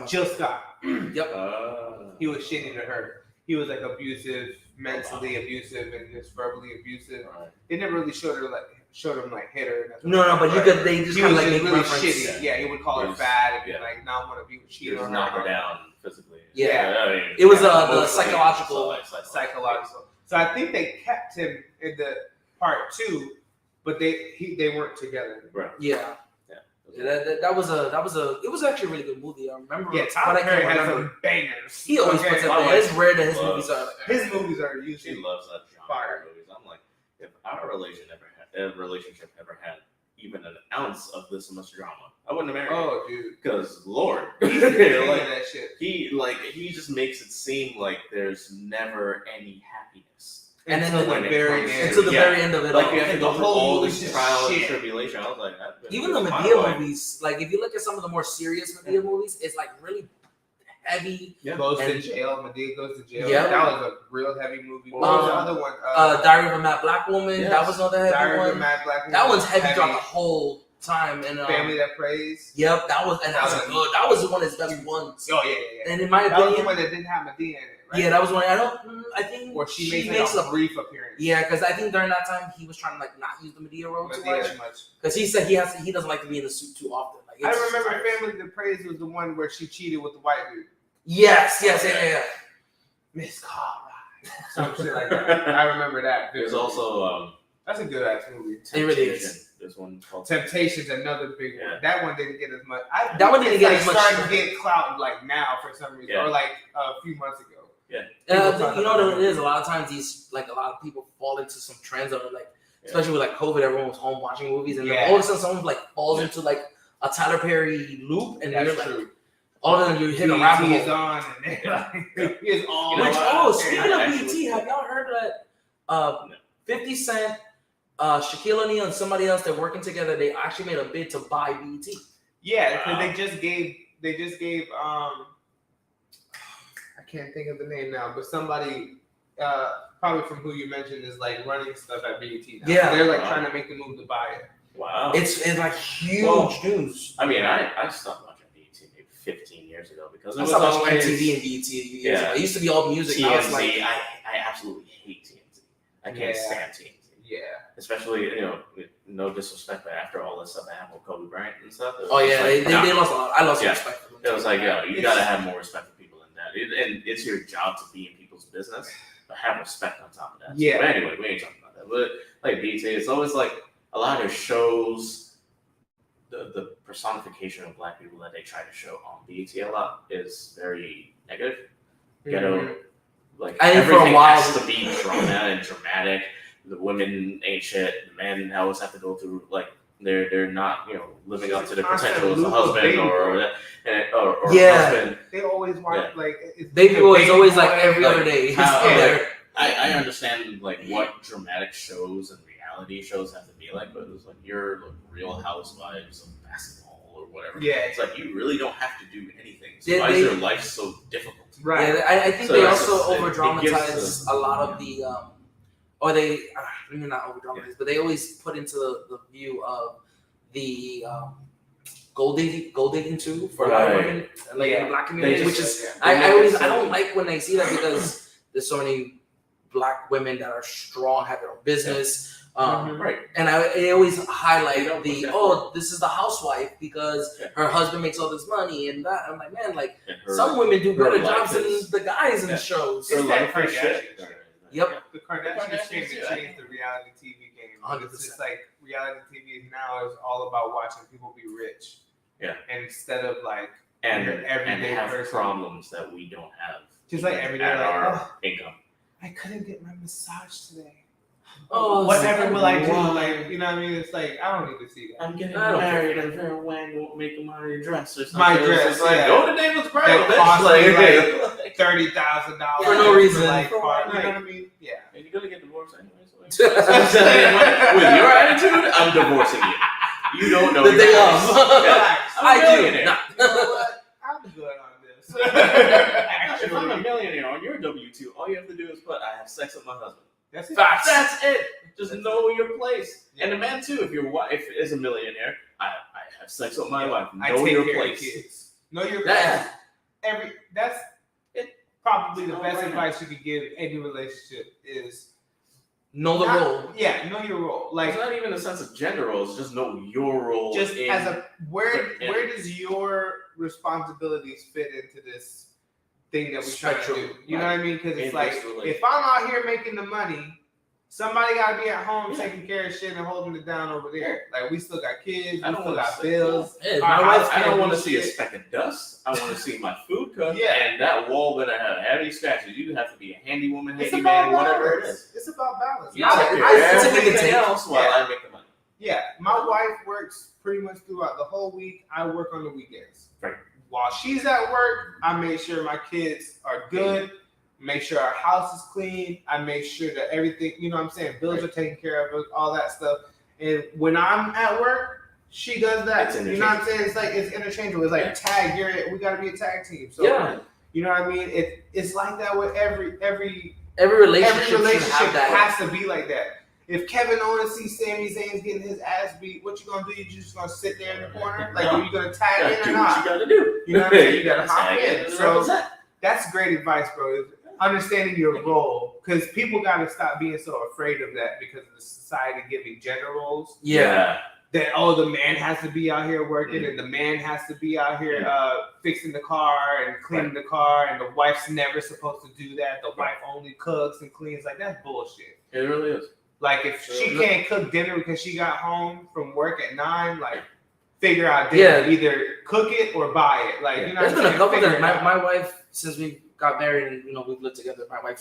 Jill Scott.
Yep.
He was shitty to her. He was like abusive, mentally abusive, and just verbally abusive.
Right.
They never really showed him like hit her.
No, but you could. They just
He
kind
was
of like
just
make
really
reference.
shitty. Yeah, he would call her
He was-
fat and be
yeah.
like, "Now I want to be with
She
cheating
just
on
knock her
her."
down physically.
Yeah.
I mean,
It was, the
emotionally,
psychological-
Psychological. So I think they kept him in the part 2, but they weren't together.
Right.
Yeah. That was it was actually a really good movie. I remember.
Yeah,
but
Tyler
I
Perry
can't
has
remember.
some bangers.
He always
Okay?
puts it
my
there.
wife
It's rare that his
loves-
movies are.
His movies are
She
usually
loves that genre
Fire.
of movies. I'm like, if our relationship ever had even an ounce of this much drama, I wouldn't have married him.
Oh, dude.
Because Lord,
He's the king of
like
that shit.
he just makes it seem like there's never any happiness.
And then
Until
when
the
it
very
comes
end.
Until the
Yeah.
very end of it.
Like
all.
you have to
And
go
the
through
whole
all
movie's
this
just
trial and
shit.
tribulation. I was like,
Even the
my
Medea
life.
movies, like if you look at some of the more serious Medea movies, it's like really heavy.
Yeah.
Goes to
And-
jail. Medea goes to jail.
Yeah.
That was a real heavy movie. What was the other one?
Diary of a Mad Black Woman.
Yes.
That was another heavy
Diary of a
one.
Mad Black Woman.
That one's heavy throughout the whole time. And
Family That Prays.
Yep, that was good. That was one of his best ones.
Oh yeah.
And in my
That was the
opinion,
one that didn't have Medea in it, right?
yeah, that was one. I think
Or she
makes
makes like a brief appearance.
Yeah, because I think during that time he was trying to like not use the Medea role too much. Because he said he doesn't like to be in the suit too often. Like,
I
it's
remember
just-
Family That Prays was the one where she cheated with the white dude.
Yes, yeah.
Miss Cartwright. Some shit like that. I remember that.
There's also
That's a good ass movie.
It really
Temptation.
is.
There's one called
Temptation's another big one.
Yeah.
That one didn't get as much.
That one didn't
it's
get
like
as much-
starting to get clout like now for some reason,
Yeah.
or like a few months ago.
And I
People
think,
talk
you know
about
what it is? A lot of times these a lot of people fall into some trends of like, especially with like COVID, everyone was home watching movies, and then
Yeah.
all of a sudden someone like falls into like a Tyler Perry loop, and then
That's
you're like,
true.
all of a sudden you hit a rabbit
BET is
hole.
on, and then it's all.
You know
Which,
what?
speaking
I
of
actually-
BET, have y'all heard that 50 Cent, Shaquille O'Neal, and somebody else, they're working together. They actually made a bid to buy BET.
Yeah, because
Wow.
they just gave I can't think of the name now, but somebody probably from who you mentioned is like running stuff at BET now.
Yeah.
So they're like
Wow.
trying to make the move to buy it.
wow.
It's like huge
Well,
news.
I mean, I stopped watching BET maybe 15 years ago because it
I
was
saw much
always
MTV and BET years ago. It used to be all music. Now it's
TMZ.
like,
I absolutely hate TMZ. I can't
Yeah.
stand TMZ.
Yeah.
Especially, with no disrespect, but after all this stuff that happened with Kobe Bryant and stuff. it was
oh yeah,
just
they
like, nah.
lost a lot. I lost
Yeah.
respect for them.
It was like, yo, you
It's-
gotta have more respect for people than that. And it's your job to be in people's business, but have respect on top of that.
Yeah.
But anyway, we ain't talking about that. But like BT, it's always like a lot of their shows, the personification of black people that they try to show on BT a lot is very negative. Ghetto.
Mhm.
Like
I think for a
everything
while-
has to be drama and dramatic. The women ain't shit. The men always have to go through like They're not, living up to their
Constant
potential as a
loop of
husband
baby
or
boy.
husband.
They always watch
Baby boy is always like every
like,
other day.
I understand like what dramatic shows and reality shows have to be like, but it's like your Real Housewives of basketball or whatever.
Yeah.
It's like you really don't have to do anything. So why is your life so difficult?
Right.
Yeah, I think they also over dramatize a lot of the or they maybe not over dramatize, but they always put into the view of the gold digging too for a lot of women, like in the black community, which is I don't like when they see that because there's so many black women that are strong, have their own business.
Right.
And I always highlight this is the housewife because her husband makes all this money and that. I'm like, man, like some women do better jobs than the guys in the shows.
It's that Kardashian.
Yep.
The Kardashians changed the reality TV game.
100%.
It's just like reality TV now is all about watching people be rich.
Yeah.
And instead of like
and
everyday
have
person.
problems that we don't have.
Just like every day,
at
like,
our income.
I couldn't get my massage today.
Oh,
whatever will I do? Like, you know what I mean? It's like I don't need to see that.
I'm getting married and Vera Wang won't make my dress or something.
My dress,
like, go to David's bridal.
That cost me like $30,000
for no reason.
Like,
for
you know what I mean? Yeah.
And you're gonna get divorced anyway. So with your attitude, I'm divorcing you. You don't know
the day of.
I do.
You know what? I'm good on this.
If I'm a millionaire on your W-2, all you have to do is put, I have sex with my husband.
That's it.
That's it. Just know your place. Yeah. And the man too, if your wife is a millionaire, I have sex with my wife. Know your place.
Know your place. That's probably the best advice you could give any relationship is
know the role.
Yeah, know your role. Like
it's not even a sense of gender roles, just know your role.
Just as a where does your responsibilities fit into this thing that we try to do? You know what I mean? Because it's like if I'm out here making the money, somebody got to be at home taking care of shit and holding it down over there. Like we still got kids, we still got bills.
I don't want to see a speck of dust. I want to see my food cooked. And that wall better have heavy scratches. You have to be a handy woman, handy man, whatever it is.
It's about balance.
I everything else while I make the money.
Yeah, my wife works pretty much throughout the whole week. I work on the weekends.
Right.
While she's at work, I make sure my kids are good. Make sure our house is clean. I make sure that everything, you know what I'm saying, bills are taken care of, all that stuff. And when I'm at work, she does that. You know what I'm saying? It's like it's interchangeable. It's like tag, we gotta be a tag team. So you know what I mean? It's like that with every relationship has to be like that. If Kevin Owens sees Sami Zayn's getting his ass beat, what you gonna do? You just gonna sit there in the corner? Like are you gonna tag in or not?
What you gotta do.
You know what I'm saying? You gotta hop in. So that's great advice, bro. Understanding your role, because people got to stop being so afraid of that because of the society giving gender roles.
Yeah.
That the man has to be out here working and the man has to be out here fixing the car and cleaning the car and the wife's never supposed to do that. The wife only cooks and cleans. Like that's bullshit.
It really is.
Like if she can't cook dinner because she got home from work at 9, like figure out dinner. Either cook it or buy it. Like you know,
there's been a couple times. My wife, since we got married and we've lived together, my wife,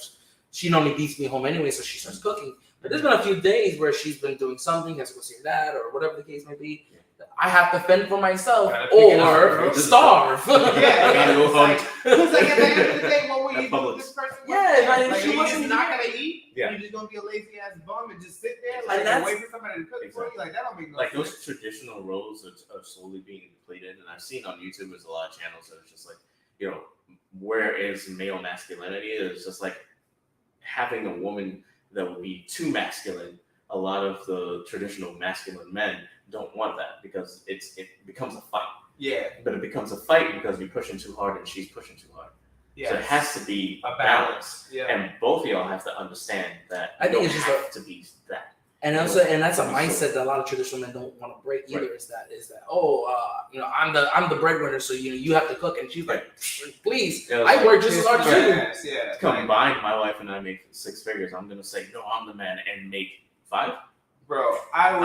she normally beats me home anyway, so she starts cooking. But there's been a few days where she's been doing something, has to go see her dad or whatever the case may be. I have to fend for myself or starve.
I gotta go home.
Because like at the end of the day, what will you do with this person?
Like
she wasn't not gonna eat. You're just gonna be a lazy ass bum and just sit there and wait for somebody to cook for you. Like that don't make no sense.
Like those traditional roles are slowly being depleted, and I've seen on YouTube there's a lot of channels that are just like, where is male masculinity? It's just like having a woman that would be too masculine. A lot of the traditional masculine men don't want that because it becomes a fight. Yeah. But it becomes a fight because you're pushing too hard and she's pushing too hard. Yeah. So it has to be a balance. Yeah. And both of y'all have to understand that I think it's just have to be that.
And also, and that's a mindset that a lot of traditional men don't want to break either. Right. Is that I'm the breadwinner, so you have to cook. And she's like, please, I work just as hard as you.
Yeah. Combined, my wife and I make 6 figures. I'm gonna say no, I'm the man and make 5.
Bro, I'm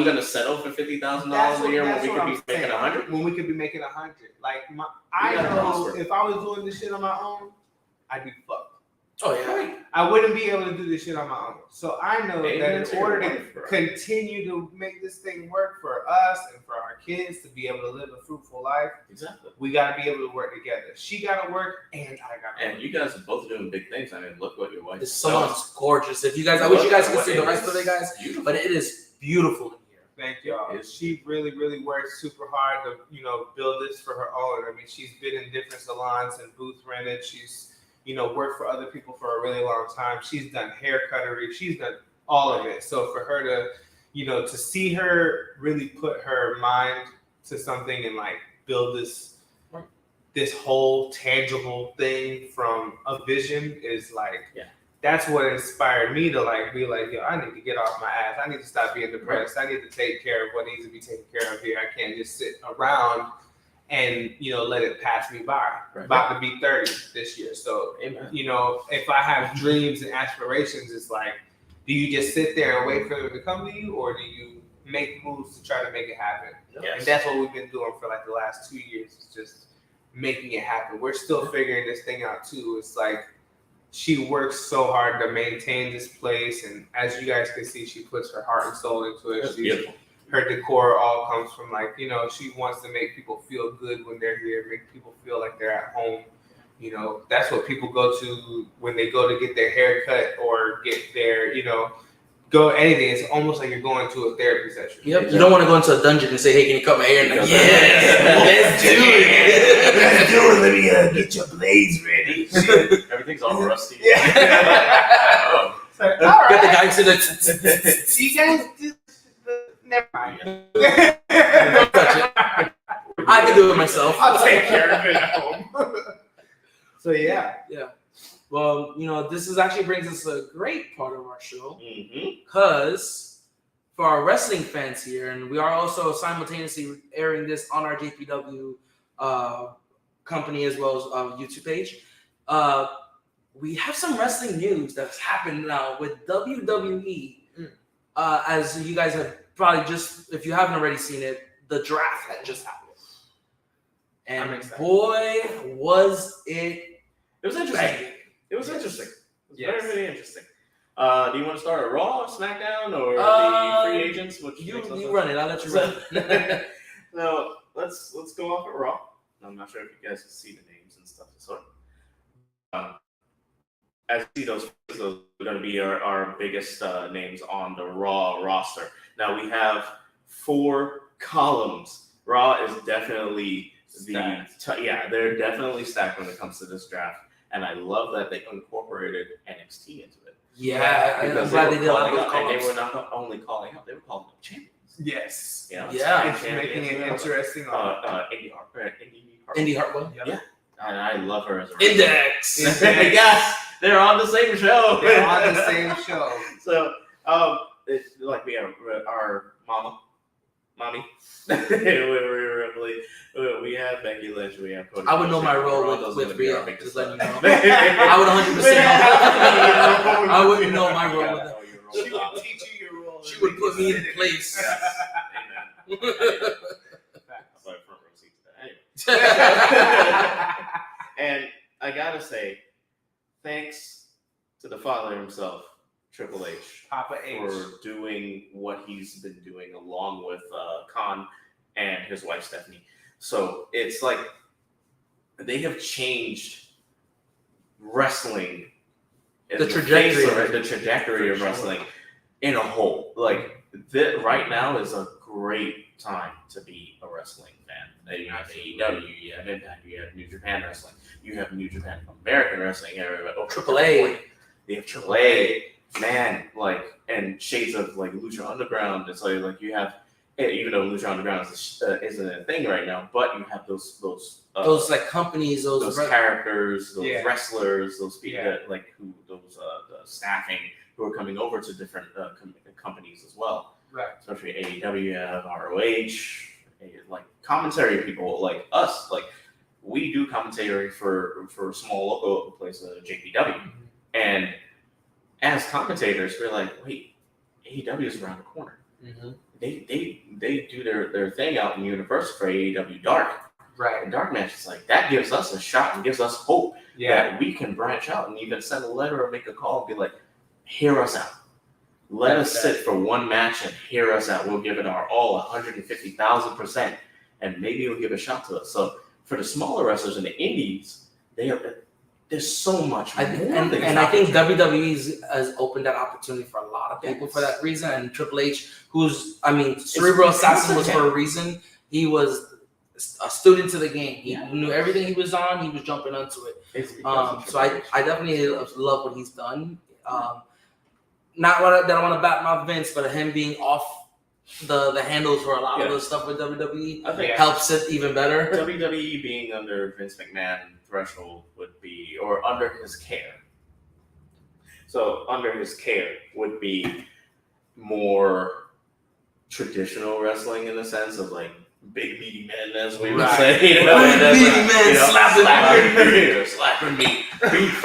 gonna settle for $50,000 a year when we could be making 100.
When we could be making 100, like I know if I was doing this shit on my own, I'd be fucked.
Oh yeah,
I wouldn't be able to do this shit on my own. So I know that in order to
to
continue to make this thing work for us and for our kids to be able to live a fruitful life,
exactly,
we got to be able to work together. She got to work, and I got to work.
And you guys are both doing big things. I mean, look what your wife.
This salon's gorgeous. If you guys, I wish you guys could see the rest of it, guys. But it is beautiful in here.
Thank y'all. She really, really worked super hard to, build this for her own. I mean, she's been in different salons and booth rented. She's, worked for other people for a really long time. She's done hair cuttery. She's done all of it. So for her to, to see her really put her mind to something and like build this whole tangible thing from a vision is like, that's what inspired me to like be like, yo, I need to get off my ass. I need to stop being depressed. I need to take care of what needs to be taken care of here. I can't just sit around and let it pass me by.
Right.
About to be 30 this year. So if I have dreams and aspirations, it's like, do you just sit there and wait for them to come to you, or do you make moves to try to make it happen?
Yes.
And that's what we've been doing for like the last 2 years, is just making it happen. We're still figuring this thing out too. It's like she works so hard to maintain this place, and as you guys can see, she puts her heart and soul into it. Her decor all comes from like, she wants to make people feel good when they're here, make people feel like they're at home. That's what people go to when they go to get their hair cut or get their, go anything. It's almost like you're going to a therapy session.
Yep. You don't want to go into a dungeon and say, hey, can you cut my hair? And like, let's do it.
Let's do it. Let me get your blades ready.
Everything's all rusty.
Yeah.
Get the guy to the.
You guys just never mind.
Don't touch it. I can do it myself.
I'll take care of it at home. So yeah.
Well, this actually brings us a great part of our show,
Mm-hmm.
because for our wrestling fans here, and we are also simultaneously airing this on our JPW company as well as YouTube page. We have some wrestling news that's happened now with WWE. As you guys have probably if you haven't already seen it, the draft that just happened. And boy, was it!
It was interesting. It was interesting. It was very, very interesting. Do you want to start at Raw, SmackDown, or the free agents?
You run it. I'll let you run it.
So let's go off at Raw. I'm not sure if you guys can see the names and stuff. So, as you see, those are going to be our biggest names on the Raw roster. Now we have 4 columns. Raw is definitely they're definitely stacked when it comes to this draft. And I love that they incorporated NXT into it.
Yeah,
because
they
were not only calling up, they were calling up champions.
Yes.
It's
making it interesting.
Indy Hartwell.
Yeah. And I love her as a
Index.
Yes, they're on the same show.
They're on the same show.
So, it's like we have our mommy. we have Becky Lynch. We have Cody.
I would know my role with Rhea. Just letting you know. I would 100%. I wouldn't know my role with her.
She would teach you your role.
She would put me in place.
And I gotta say, thanks to the father himself, Triple H,
Papa H,
for doing what he's been doing along with Khan and his wife Stephanie. So it's like they have changed wrestling,
the trajectory
of wrestling in a whole. Like right now is a great time to be a wrestling fan. You have AEW, you have Impact, you have New Japan Wrestling, you have New Japan American Wrestling,
AAA.
They have AAA, man, like, and shades of like Lucha Underground. It's like you have, even though Lucha Underground isn't a thing right now, but you have those
like companies, those
characters, those wrestlers, those people that like the staffing who are coming over to different companies as well.
Right.
Especially AEW, you have ROH, like commentary people like us. Like we do commentary for a small local place, JPW, and as commentators, we're like, wait, AEW is around the corner.
Mm-hmm.
They do their thing out in Universal for AEW Dark.
Right.
And dark matches, like, that gives us a shot and gives us hope
Yeah.
that we can branch out and even send a letter or make a call and be like, hear us out. Let us sit for one match and hear us out. We'll give it our all, 150,000%, and maybe you'll give a shot to us. So for the smaller wrestlers in the indies, there's so much more.
And I think WWE has opened that opportunity for a lot of people for that reason. And Triple H, Cerebral Assassin was for a reason. He was a student to the game. He knew everything he was on. He was jumping onto it. So I definitely love what he's done. Not that I want to bat my Vince, but him being off the handles for a lot of the stuff with WWE
I think
helps it even better.
WWE being under Vince McMahon threshold would be, or under his care. So under his care would be more traditional wrestling in the sense of like big meaty men, as we would say.
Big meaty men
slapping me. Beef.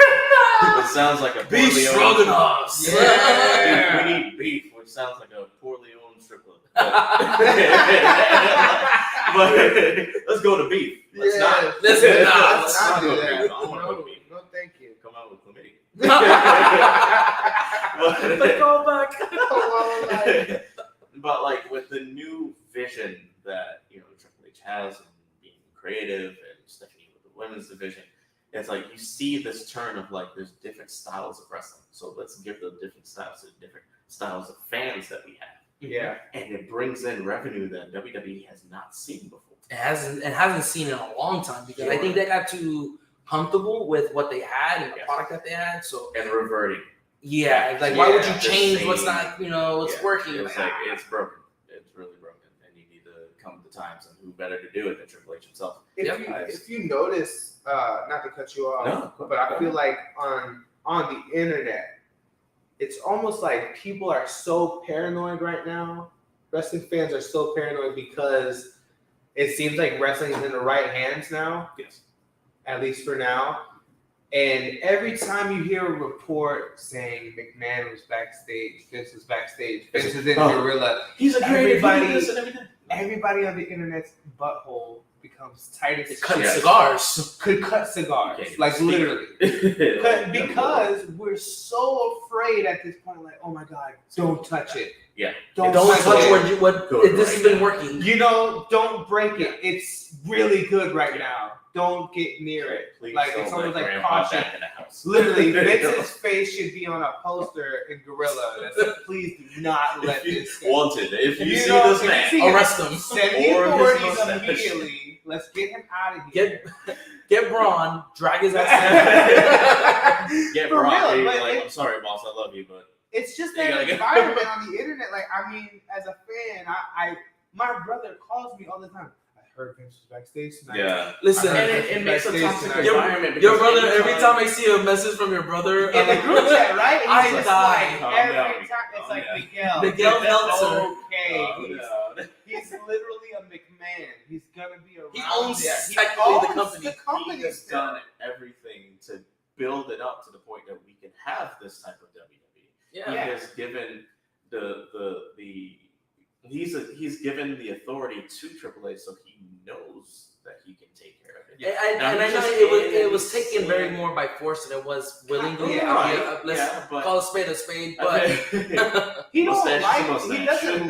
It sounds like a
beef stroganoffs.
Yeah. We need beef, which sounds like a poorly owned strip club. But let's go to beef. Let's not.
Let's
not
go
do
to
that.
beef. I want to go to beef.
No, thank you.
Come out with chlamydia. But like with the new vision that Triple H has and being creative and Stephanie with the women's division, it's like you see this turn of like there's different styles of wrestling. So let's give the different styles to different styles of fans that we have.
Yeah.
And it brings in revenue that WWE has not seen before.
It hasn't seen in a long time because I think they got too comfortable with what they had and the product that they had. So
and reverting.
Yeah, like why would you change what's not what's working?
It's like it's broken. It's really broken, and you need to come to times. And who better to do it than Triple H himself?
If you notice, not to cut you off, but I feel like on the internet, it's almost like people are so paranoid right now. Wrestling fans are so paranoid because it seems like wrestling is in the right hands now.
Yes. At
least for now. And every time you hear a report saying McMahon was backstage, Vince was backstage, Vince is in Gorilla,
he's a
everybody on the internet's butthole becomes tight as
cigars.
Could cut cigars, like literally, because we're so afraid at this point. Like, oh my God, don't touch it.
Yeah,
don't touch what this has been working.
Don't break it. It's really good right now. Don't get near it.
Please
like it's almost like caution. Literally, Vince's face should be on a poster in Gorilla that says, "Please do not let this go."
Wanted. If you see this man,
arrest him.
Send the authorities immediately. Let's get him out of here.
Get Braun, drag his ass.
Get Braun. Like, I'm sorry, boss. I love you, but
it's just that environment on the internet. Like, I mean, as a fan, my brother calls me all the time. Heard Vince was backstage tonight.
Yeah.
Listen,
and it makes a toxic environment.
Your brother, every time I see a message from your brother
in the group chat, right?
I die.
Like, every time it's like
Miguel Meltzer.
Okay. He's literally a McMahon. He's gonna be around.
He owns
the company.
He has done everything to build it up to the point that we can have this type of WWE.
Yeah.
He has given He's given the authority to Triple H, so he knows that he can take care of it.
And I know it was taken very more by force than it was willingly. Let's call a spade, but
he doesn't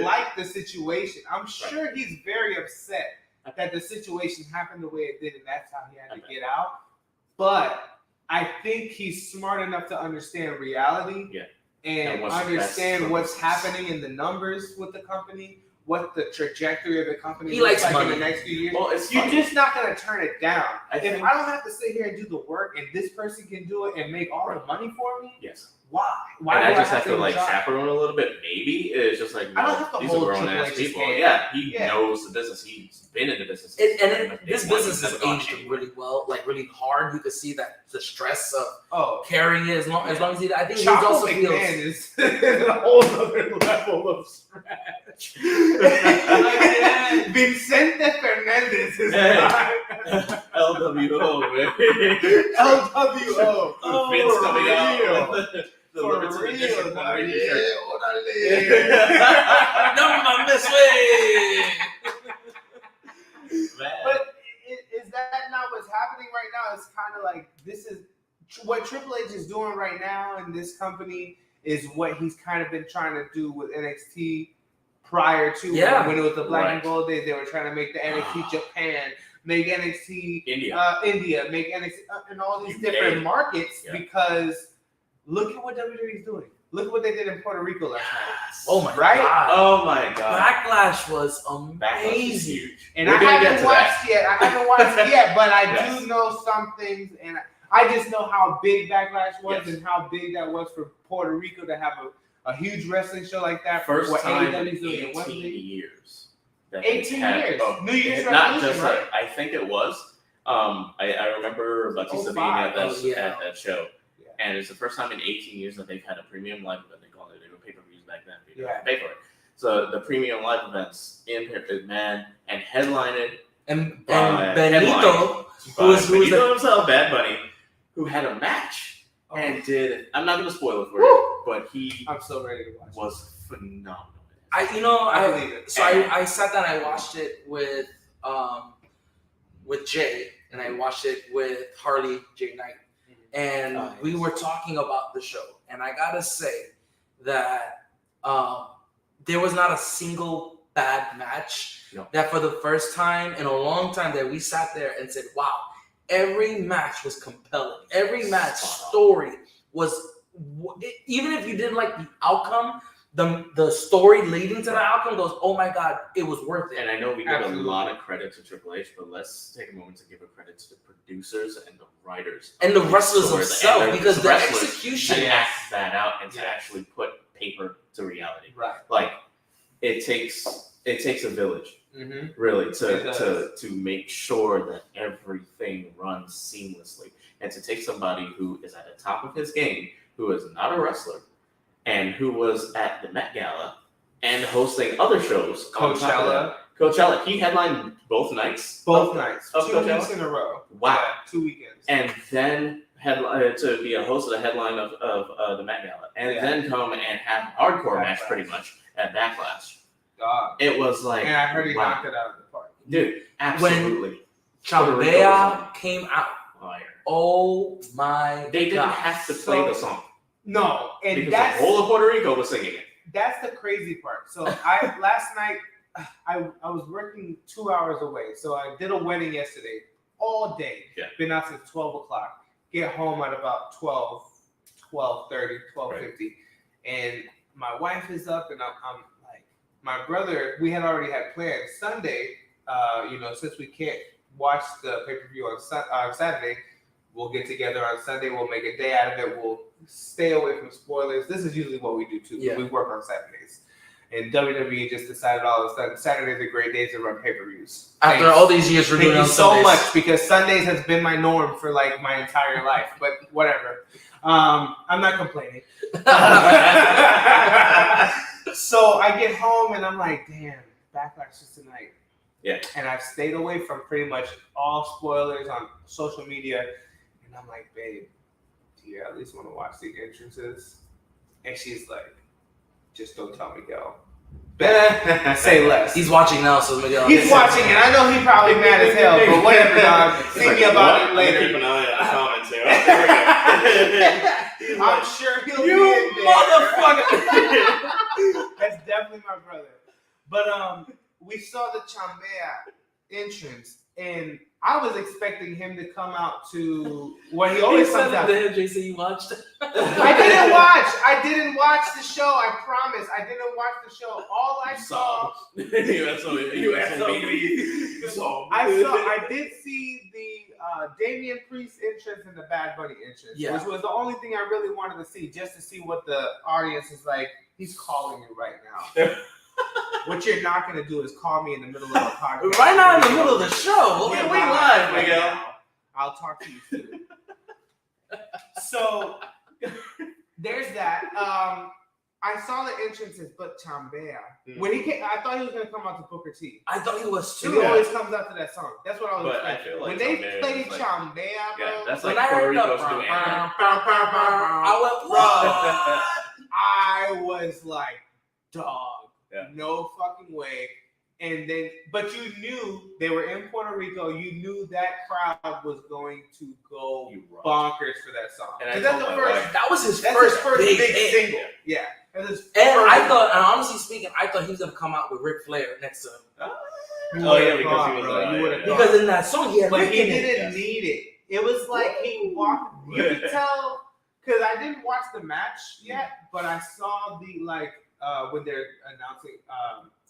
like the situation. I'm sure he's very upset that the situation happened the way it did, and that's how he had to get out. But I think he's smart enough to understand reality.
Yeah.
And understand what's happening in the numbers with the company, what the trajectory of the company looks like in the next few years.
Well,
you're just not going to turn it down. If I don't have to sit here and do the work and this person can do it and make all the money for me, why?
Why do I just have to like chaperone a little bit? Maybe it's just like,
I don't have to
these
hold
are grown ass people. He knows the business. He's been in the business.
This business has aged really well, like really hard. You can see that the stress of carrying it as long as I think he's also
feels a whole other level of stretch. Vicente Fernandez is
LWO, man.
LWO.
Vince coming out. The limits of edition.
No, my miss way.
But how it's kind of like this is what Triple H is doing right now in this company is what he's kind of been trying to do with NXT prior to when it was the Black and Gold days. They were trying to make the NXT Japan, make NXT India, make NXT in all these different markets because look at what WWE is doing. Look at what they did in Puerto Rico last night.
Oh my god!
Oh my god!
Backlash was amazing,
and I haven't watched yet. But I do know some things, and I just know how big Backlash was and how big that was for Puerto Rico to have a huge wrestling show like that.
First time in 18 years. 18 years. New Year's not just right? I think it was. I remember Batista being at that show. And it's the first time in 18 years that they've had a premium live event. They called it. They were pay-per-views back then. You didn't have to pay for it. So the premium live events in Man and headlined
and Benito, who was
himself, Bad Bunny, who had a match and did. I'm not going to spoil it for you, but
I'm so ready to watch.
Was phenomenal.
I believe it. So I sat down. I watched it with Jay, and I watched it with Harley J Knight. And we were talking about the show, and I gotta say that there was not a single bad match. No. That for the first time in a long time that we sat there and said, "Wow!" Every match was compelling. Every match story was, even if you didn't like the outcome, the story leading to the outcome goes, "Oh my god, it was worth it."
And I know we give a lot of credit to Triple H, but let's take a moment to give a credit to the producers and the writers
and the wrestlers themselves, because the execution
to act that out and to actually put paper to reality.
Right.
Like it takes a village, really, to make sure that everything runs seamlessly, and to take somebody who is at the top of his game, who is not a wrestler, and who was at the Met Gala and hosting other shows. Coachella. He headlined both nights.
Both nights. 2 weeks in a row.
Wow.
Yeah, 2 weekends.
And then to be a host of the headline of the Met Gala. And then come and have a hardcore match pretty much at Backlash.
God.
It was like...
And I heard he knocked it out of the park.
Dude, absolutely.
When Chambea came out, oh my god.
They didn't have to play the song.
No. And
because the whole of Puerto Rico was singing it.
That's the crazy part. So last night, I was working 2 hours away. So I did a wedding yesterday all day. Yeah. Been out since 12 o'clock. Get home at about 12:30, 12:50. And my wife is up and I'm like, my brother, we had already had plans. Sunday, since we can't watch the pay-per-view on Saturday, we'll get together on Sunday. We'll make a day out of it. We'll stay away from spoilers. This is usually what we do too. Yeah. We work on Saturdays. And WWE just decided all of a sudden Saturdays are great days to run pay-per-views.
After all these years, we're doing on Sundays.
Thank you so much, because Sundays has been my norm for like my entire life. But whatever, I'm not complaining. So I get home and I'm like, damn, Backlash is tonight.
Yeah.
And I've stayed away from pretty much all spoilers on social media. And I'm like, babe, do you at least want to watch the entrances? And she's like, just don't tell Miguel. Say less.
He's watching now, so Miguel.
He's watching, and I know he's probably mad as hell, but whatever, dog. See me about it later.
Keep an eye on the comments here.
I'm sure he'll be in there.
Motherfucker.
That's definitely my brother. But we saw the Chambea entrance, and I was expecting him to come out to what he always comes out.
JC, you watched?
I didn't watch the show. I promise. I didn't watch the show. All I saw. I did see the Damian Priest entrance and the Bad Bunny entrance, which was the only thing I really wanted to see, just to see what the audience is like. He's calling you right now. What you're not going to do is call me in the middle of a podcast.
Right now in the middle of the show.
We live, Miguel.
I'll talk to you soon. So, there's that. I saw the entrances, but Chambea. When he came, I thought he was going to come out to Booker T.
I thought he was too.
He always comes out to that song. That's what I was
expecting.
When they played Chambea, bro.
That's like Puerto Rico's doing
I was like, dog. Yeah. No fucking way. And then, but you knew they were in Puerto Rico. You knew that crowd was going to go bonkers for that song.
And
that was his
first
big
single. Yeah.
I thought, and honestly speaking, I thought he was gonna come out with Ric Flair next to him.
Because
in that song he had
but
Rick
he
in
didn't
it.
need it. It was like he walked. You could tell because I didn't watch the match yet, but I saw the when they're announcing.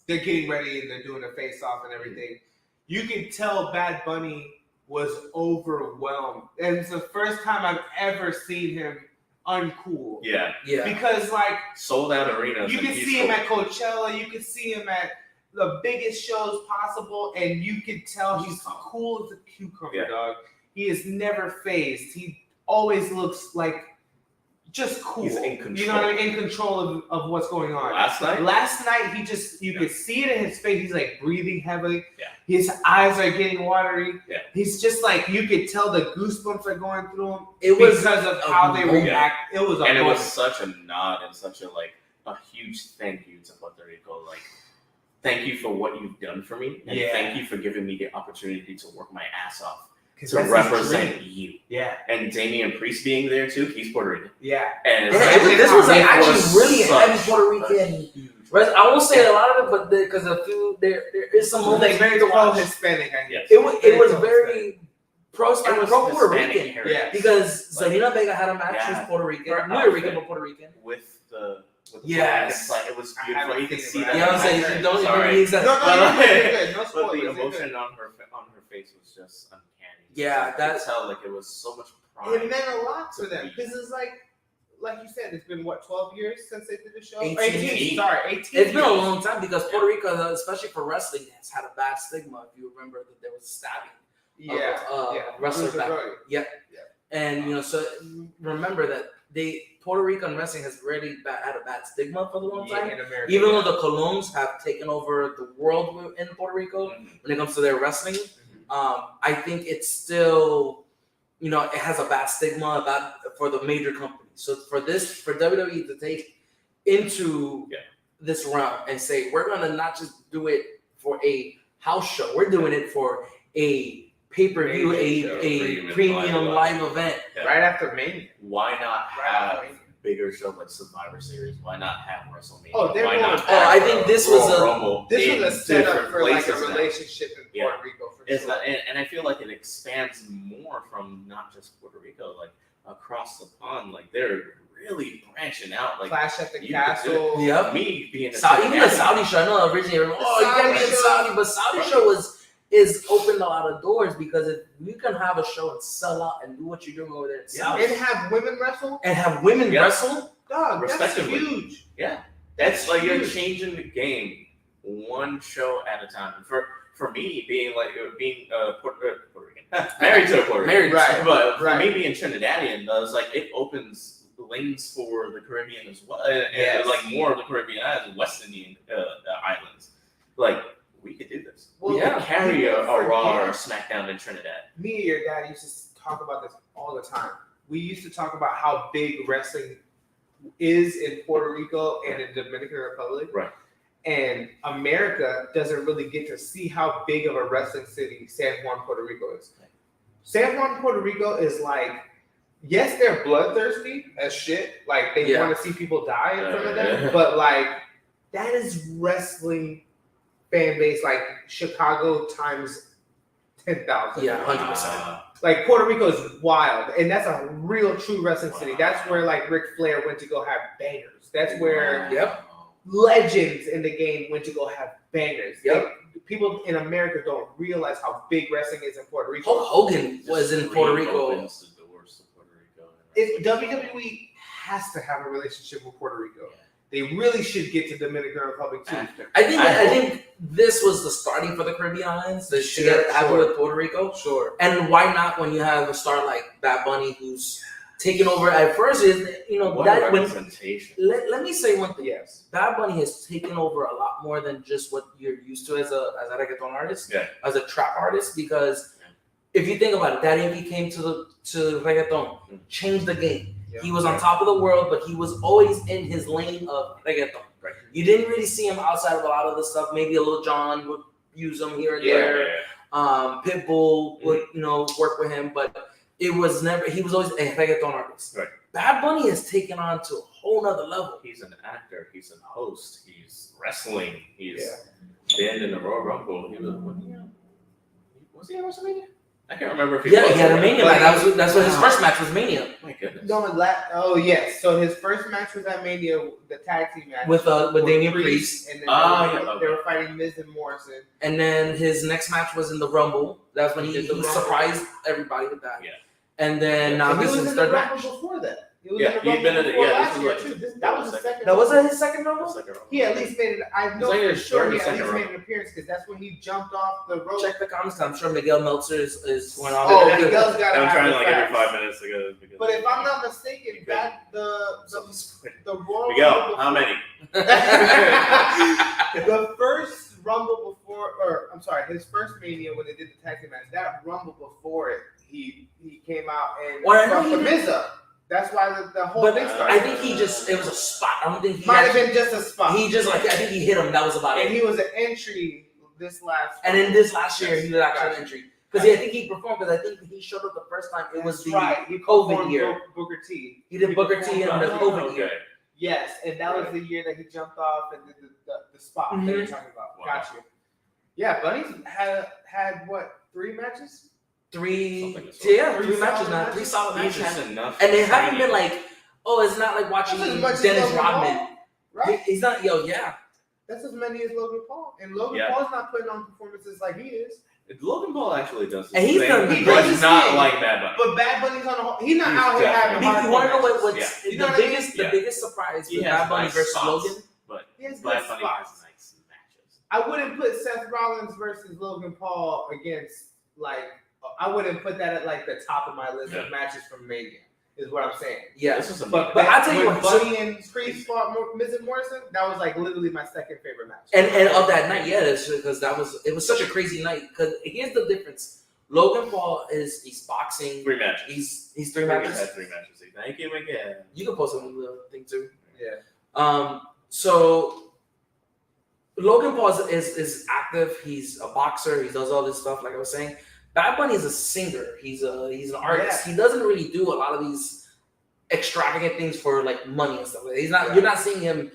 They're getting ready and they're doing a face-off and everything. You can tell Bad Bunny was overwhelmed. And it's the first time I've ever seen him uncool.
Yeah.
Because
sold out arenas.
You can see him at Coachella, you can see him at the biggest shows possible, and you can tell he's cool as a cucumber, dog. He is never phased. He always looks like just cool.
He's in control.
You know what I mean? In control of what's going on.
Last night,
he just, you could see it in his face. He's like breathing heavily.
Yeah.
His eyes are getting watery.
Yeah.
He's just like, you could tell the goosebumps are going through him.
It was
because of how they react. It was
and it was such a nod and such a huge thank you to Puerto Rico. Thank you for what you've done for me. And thank you for giving me the opportunity to work my ass off to represent you.
Yeah.
And Damian Priest being there too. He's Puerto Rican.
Yeah.
And
this was actually really heavy Puerto Rican. I won't say a lot of it, but because there is some moments
very pro-Hispanic.
It was very pro Puerto Rican.
Yeah.
Because Zelina Vega had a match. She's Puerto Rican. Puerto Rican, but Puerto Rican.
With the
yes.
It was beautiful. You can see that.
Yeah, I'm saying don't use that.
No
spoilers. But the emotion on her face was just uncanny.
Yeah,
that's how it was so much pride.
It meant a lot to them because it's like you said, it's been 12 years since they did the show. 18. Sorry, 18.
It's been a long time because Puerto Rico, especially for wrestling, has had a bad stigma. If you remember that there was a stabbing. Wrestler back. Yep. And so remember that Puerto Rican wrestling has really had a bad stigma for a long time.
In America,
even though the Colons have taken over the world in Puerto Rico when it comes to their wrestling, I think it's still, it has a bad stigma for the major companies. So for WWE to take into this realm and say, we're going to not just do it for a house show, we're doing it for a pay-per-view, a premium live event.
Right after Mania.
Why not have bigger shows like Survivor Series? Why not have WrestleMania?
I think this was
a setup for a relationship in Puerto Rico for sure.
And I feel like it expands more from not just Puerto Rico, across the pond. They're really branching out.
Clash at the Castle.
Yep.
Me being
even the Saudi show. I know originally, you gotta be in Saudi, but Saudi show is opened a lot of doors because if you can have a show and sell out and do what you're doing over there in Saudi,
and have women wrestle,
dog,
that's huge.
Yeah, that's you're changing the game one show at a time. For me, being Puerto Rican, married to a Puerto Rican, but for me being Trinidadian, it opens lanes for the Caribbean as well, and more of the Caribbean islands, West Indian islands. We could do this. We could carry a Raw or a SmackDown in Trinidad.
Me and your dad used to talk about this all the time. We used to talk about how big wrestling is in Puerto Rico and in Dominican Republic.
Right.
And America doesn't really get to see how big of a wrestling city San Juan, Puerto Rico is. San Juan, Puerto Rico is yes, they're bloodthirsty as shit. They want to see people die in front of them. But that is wrestling fan base Chicago times 10,000.
Yeah, 100%.
Puerto Rico is wild, and that's a real true wrestling city. That's where Ric Flair went to go have bangers. That's where legends in the game went to go have bangers. People in America don't realize how big wrestling is in Puerto Rico.
Hulk Hogan was in Puerto Rico.
WWE has to have a relationship with Puerto Rico. They really should get to Dominican Republic too.
I think this was the starting for the Caribbean islands. They should have it with Puerto Rico.
Sure.
And why not when you have a star like Bad Bunny who's taken over at first?
Representation.
Let me say one thing.
Yes.
Bad Bunny has taken over a lot more than just what you're used to as a reggaeton artist, as a trap artist. Because if you think about it, Daddy Yankee came to reggaeton, changed the game.
Yeah.
He was on top of the world, but he was always in his lane of reggaeton.
Right.
You didn't really see him outside of a lot of the stuff. Maybe a little John would use him here and there. Pitbull would, work with him, but it was never. He was always a reggaeton artist.
Right.
Bad Bunny has taken on to a whole nother level.
He's an actor. He's a host. He's wrestling. He's been in the Royal Rumble. He was he at WrestleMania? I can't remember if he was.
Yeah, he had a Mania match. That's what his first match was, Mania.
My goodness.
No, yes. So his first match was at Mania, the tag team match
With Damian Priest.
And then they were fighting Miz and Morrison.
And then his next match was in the Rumble. That's when he surprised everybody with that.
Yeah.
And then now this is his third match.
Before that.
He'd been in it.
Last year too. That was the second.
That wasn't his second Rumble?
He at least made it. I know for sure he at least made an appearance because that's when he jumped off the rope.
Check the comments. I'm sure Miguel Meltzer is going on.
Oh, Miguel's got to
I'm trying
have
like every 5 minutes to go.
But if I'm not mistaken, that the Royal
Miguel,
Rumble
how many?
The first Rumble before, or I'm sorry, his first Mania when they did the tag team match, that Rumble before it, he came out and fucked the Miz up. That's why the whole thing started.
I think it was a spot. I don't think he
might have been just a spot.
I think he hit him. That was about it.
And he was an entry this last.
And in this last year, he was actually an entry because I think he performed. Because I think he showed up the first time. It was the COVID year.
Booker T.
He did Booker T in the COVID year.
Yes, and that was the year that he jumped off and did the spot that you're talking about. Wow. Got you. Yeah, Bunny's had what, 3 matches?
Three matches now, 3 solid matches. And they haven't been like, it's not like watching Dennis Rodman.
Right?
He's not,
That's as many as Logan Paul. And Logan Paul's not putting on performances like he is.
Logan Paul actually does.
And he's done,
but not like Bad Bunny.
But Bad Bunny's on a whole. He's not out here having.
You want to know what's the biggest surprise with Bad Bunny versus Logan?
But
Bad
Bunny has nice matches.
I wouldn't put Seth Rollins versus Logan Paul against I wouldn't put that at the top of my list of matches from Mania. Is what I'm saying.
Yeah,
but I tell you what, Bunny and Priest fought Miz and Morrison. That was literally my second favorite match.
And of that night, because it was such a crazy night. Because here's the difference: Logan Paul he's boxing.
3 matches.
He's 3 matches.
Had 3 matches. Thank you again.
You can post it on the thing too.
Yeah.
So Logan Paul is active. He's a boxer. He does all this stuff. Like I was saying. Bad Bunny is a singer. He's an artist. Yeah. He doesn't really do a lot of these extravagant things for money and stuff. He's not. Yeah. You're not seeing him,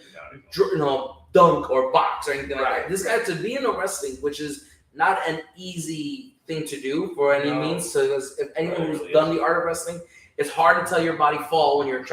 dunk or box or anything like that. This guy to be in a wrestling, which is not an easy thing to do for any means. So if anyone who's done the art of wrestling, it's hard to tell your body fall when you're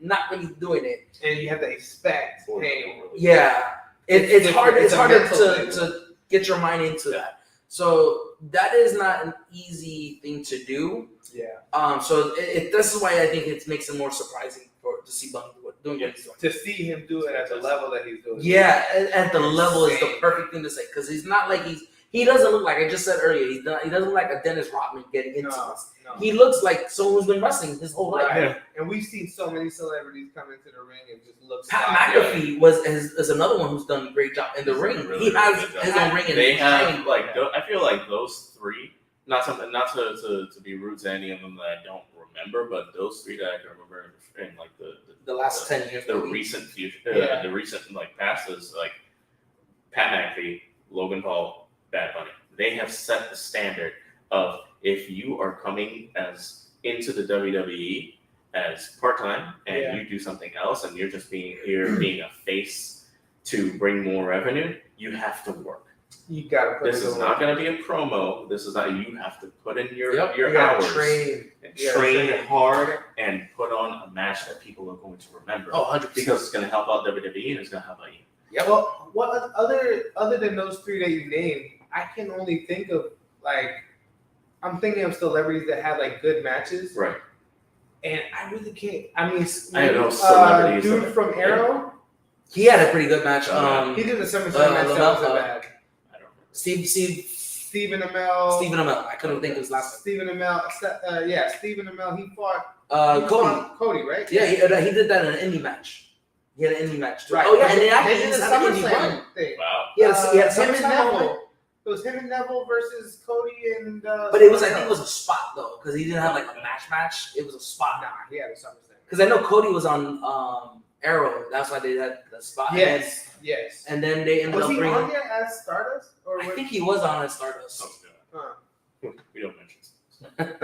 not really doing it,
and you have to expect pain.
Yeah, it's hard. It's harder to get your mind into that. So that is not an easy thing to do.
Yeah.
So this is why I think it makes it more surprising to see Bunny doing what he's doing.
To see him do it at the level that he's doing.
Yeah, at the level is the perfect thing to say because he's not like he doesn't look like I just said earlier. He doesn't look like a Dennis Rodman getting into this. No. He looks like someone who's been wrestling his whole life.
Right. And we've seen so many celebrities come into the ring and just look.
Pat McAfee is another one who's done a great job in the ring. Really, he has his own ring.
They have I feel like those 3. Not to be rude to any of them that I don't remember, but those 3 that I can remember in
the last 10 years,
the recent future, the recent past is Pat McAfee, Logan Paul, Bad Bunny. They have set the standard of if you are coming into the WWE as part-time and you do something else and you're just being a face to bring more revenue, you have to work.
You gotta put
this is not going to be a promo. This is not. You have to put in your hours, train hard, and put on a match that people are going to remember.
100%.
Because it's going to help out WWE and it's going to help out you.
Yeah. Well, what other than those 3 that you named, I can only think of I'm thinking of celebrities that had good matches.
Right.
And I really can't. I mean,
I know celebrities.
Dude from Arrow.
He had a pretty good match.
He did the SummerSlam match. That wasn't bad.
Stephen
Amell.
I couldn't think of his last name.
Stephen Amell. Stephen Amell. He fought Cody, right?
Yeah, he did that in an indie match. He had an indie match too.
Right.
Oh yeah, and then
they did the SummerSlam thing.
Wow.
He had
him and Neville. It was him and Neville versus Cody and.
But it was, I think, it was a spot though, because he didn't have a match. It was a spot.
Nah, he had a SummerSlam.
because I know Cody was on Arrow. That's why they had the spot.
Yes.
And then they ended
Was
up
he
bringing.
on there as Stardust? Or
I think he was on as Stardust.
We don't mention
that.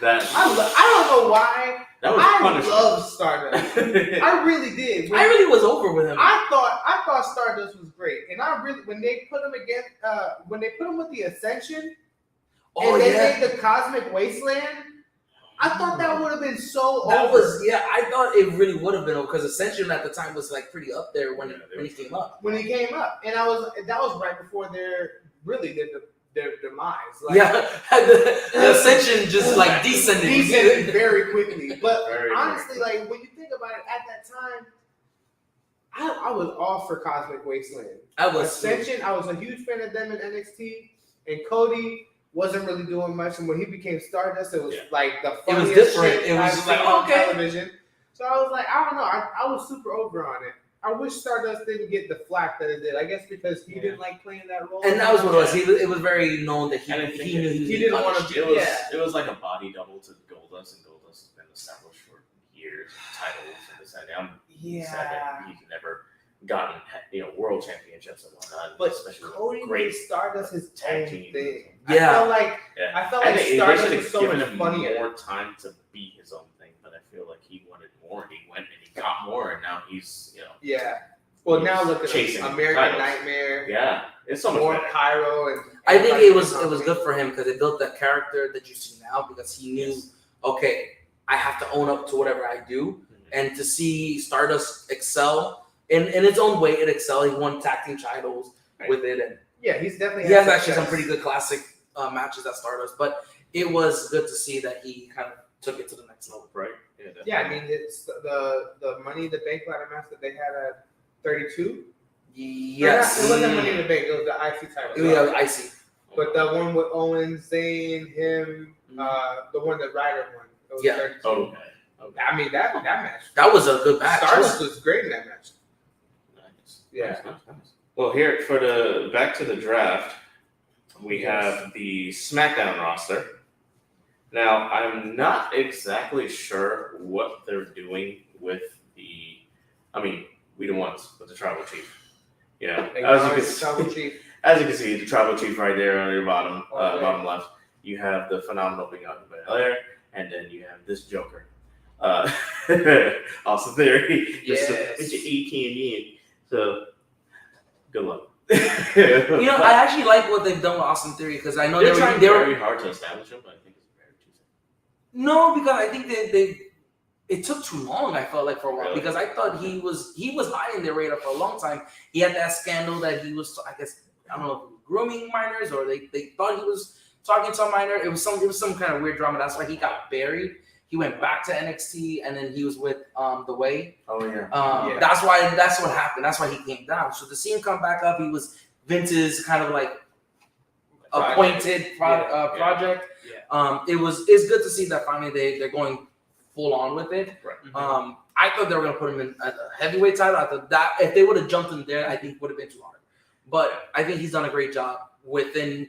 I don't know why.
That was
I love Stardust. I really did.
I really was over with him.
I thought Stardust was great, and I really when they put him with the Ascension, and they made the Cosmic Wasteland. I thought that would have been so over.
I thought it really would have been because Ascension at the time was like pretty up there when he came up.
When he came up, and that was right before their demise.
The Ascension just like descended
very quickly. But honestly, like when you think about it, at that time, I was all for Cosmic Wasteland. Ascension. I was a huge fan of them in NXT, and Cody wasn't really doing much. And when he became Stardust, it was like the funniest shit
it was
I've seen on television. So I was like, I don't know. I was super over on it. I wish Stardust didn't get the flack that it did. I guess because he didn't like playing that role.
And that was what it was. It was very known that he knew
he didn't want to. It was like a body double to Goldust, and Goldust has been established for years, titles and this and that. He's never gotten world championships and whatnot.
But
especially
Cody made Stardust his tag team thing.
Yeah.
I felt like Stardust was so much funnier.
More time to be his own thing, but I feel like he wanted more, and he went and he got more, and now he's
Yeah. Well, now look at
chasing
American Nightmare.
Yeah, it's so much
more
better.
Pyro, and
I think it was good for him because it built that character that you see now because he knew, okay, I have to own up to whatever I do, and to see Stardust excel in its own way, it excelled. He won tag team titles with it, and
he's definitely
he has actually some pretty good classic matches at Stardust. But it was good to see that he kind of took it to the next level,
right?
Yeah, I mean it's the Money in the Bank ladder match that they had at 32.
Yes,
it wasn't Money in the Bank. It was the IC title.
Yeah, IC.
But the one with Owens, Zayn, him, the one that Ryder won. It was 32.
Okay.
I mean that match.
That was a good match.
Stardust was great in that match.
Nice.
Yeah.
Nice. Well, here back to the draft, we have the SmackDown roster. Now, I'm not exactly sure what they're doing with we don't want with the tribal chief. As you can see, the tribal chief right there on your bottom left. You have the phenomenal Bianca Belair, and then you have this Joker. Austin Theory.
Yes.
Mr. E. So, good luck.
I actually like what they've done with Austin Theory because I know
they're trying very hard to establish him, but I think it's very too soon.
No, because I think it took too long. I felt like for a while because I thought he was high in their radar for a long time. He had that scandal that he was, I don't know if it was grooming minors or they thought he was talking to a minor. It was some kind of weird drama. That's why he got buried. He went back to NXT and then he was with The Way.
Oh yeah.
That's what happened. That's why he came down. So to see him come back up, he was Vince's kind of like appointed project.
Yeah.
It's good to see that finally they're going full on with it.
Right.
I thought they were gonna put him in a heavyweight title. I thought that if they would have jumped him there, I think it would have been too hard. But I think he's done a great job within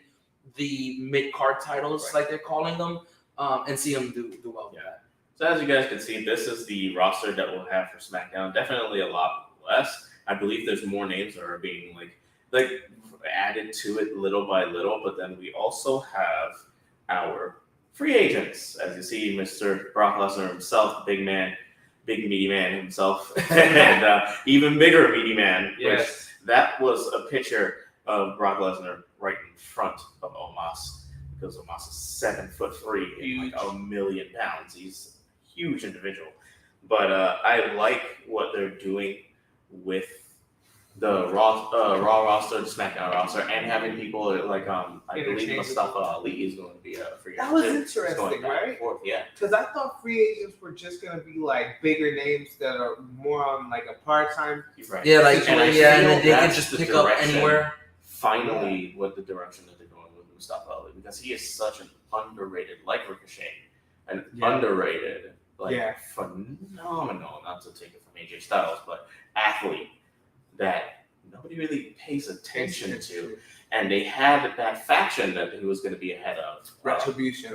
the mid-card titles, like they're calling them, and see him do well with that.
So as you guys can see, this is the roster that we'll have for SmackDown. Definitely a lot less. I believe there's more names that are being like added to it little by little, but then we also have our free agents. As you see, Mr. Brock Lesnar himself, big meaty man himself, and even bigger meaty man.
Yes.
Which that was a picture of Brock Lesnar right in front of Omos, because Omos is 7'3" and like 1,000,000 pounds. He's a huge individual. But I like what they're doing with the Raw roster, the SmackDown roster, and having people like I believe Mustafa Ali is going to be a free agent.
That was interesting, right?
Yeah.
Because I thought free agents were just going to be like bigger names that are more on like a part-time.
Right.
Yeah,
and
then they can just pick up anywhere.
Finally, what the direction that they're going with Mustafa Ali, because he is such an underrated, like Ricochet, underrated, phenomenal, not to take it from AJ Styles, but athlete that nobody really pays attention to. And they had that faction that he was going to be ahead of.
Retribution.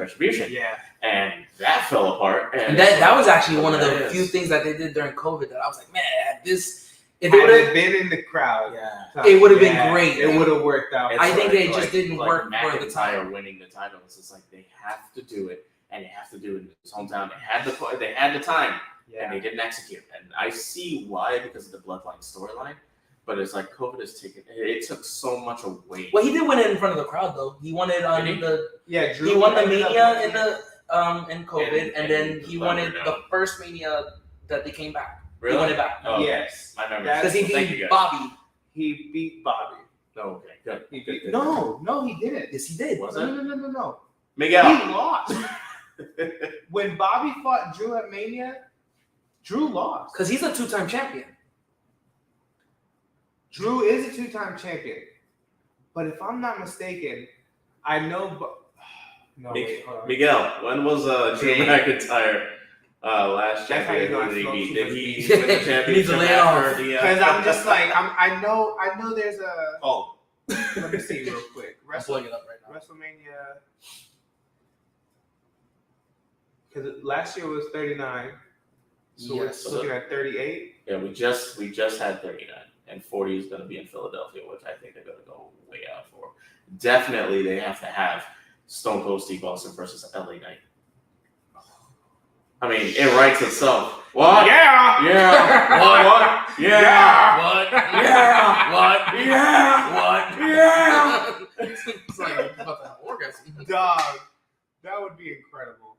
Yeah. And that fell apart.
And that was actually one of the few things that they did during COVID that I was like, man, if
it would have been in the crowd,
it would have been great.
It would have worked out.
I think they just didn't work for the time.
Winning the title. It's just like they have to do it, and they have to do it in his hometown. They had the time, and they didn't execute. And I see why, because of the Bloodline storyline. But it's like COVID has taken. It took so much away.
Well, he did win it in front of the crowd, though. He won it on
Drew
he won the Mania in COVID, and then he won it the first Mania that they came back.
Really?
He won it back.
Oh,
yes,
I remember.
Because he beat Bobby.
He beat Bobby.
Oh, okay, good.
He beat, no, he didn't.
Yes, he did.
Was it?
No.
Miguel.
He lost. When Bobby fought Drew at Mania, Drew lost.
Because he's a 2-time champion.
Drew is a 2-time champion. But if I'm not mistaken, I know...
Miguel, when was Drew McIntyre last champion? Did he win the championship after the...
Because I'm just like, I know there's a...
Oh.
Let me see real quick.
I'm pulling it up right now.
WrestleMania... Because last year was 39. So we're looking at 38.
Yeah, we just had 39. And 40 is going to be in Philadelphia, which I think they're going to go way out for. Definitely, they have to have Stone Cold Steve Austin versus LA Knight. I mean, it writes itself. What?
Yeah.
What? Yeah.
What?
Yeah. What? Yeah.
What?
Yeah.
It's like you're about to have an orgasm.
Dog, that would be incredible.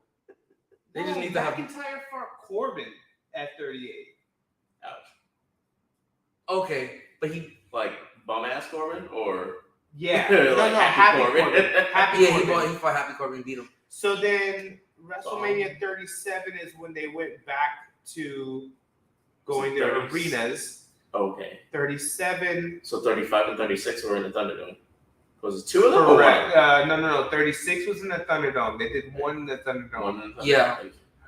They just need to have
McIntyre for Corbin at 38.
Ouch.
Okay, but he
like bum ass Corbin or
yeah,
like
Happy
Corbin.
Corbin.
He fought Happy Corbin and beat him.
So then WrestleMania 37 is when they went back to going to arenas.
Okay.
37.
So 35 and 36 were in the Thunderdome. Was it two of them?
Correct. No. 36 was in the Thunderdome. They did one in the Thunderdome.
Yeah.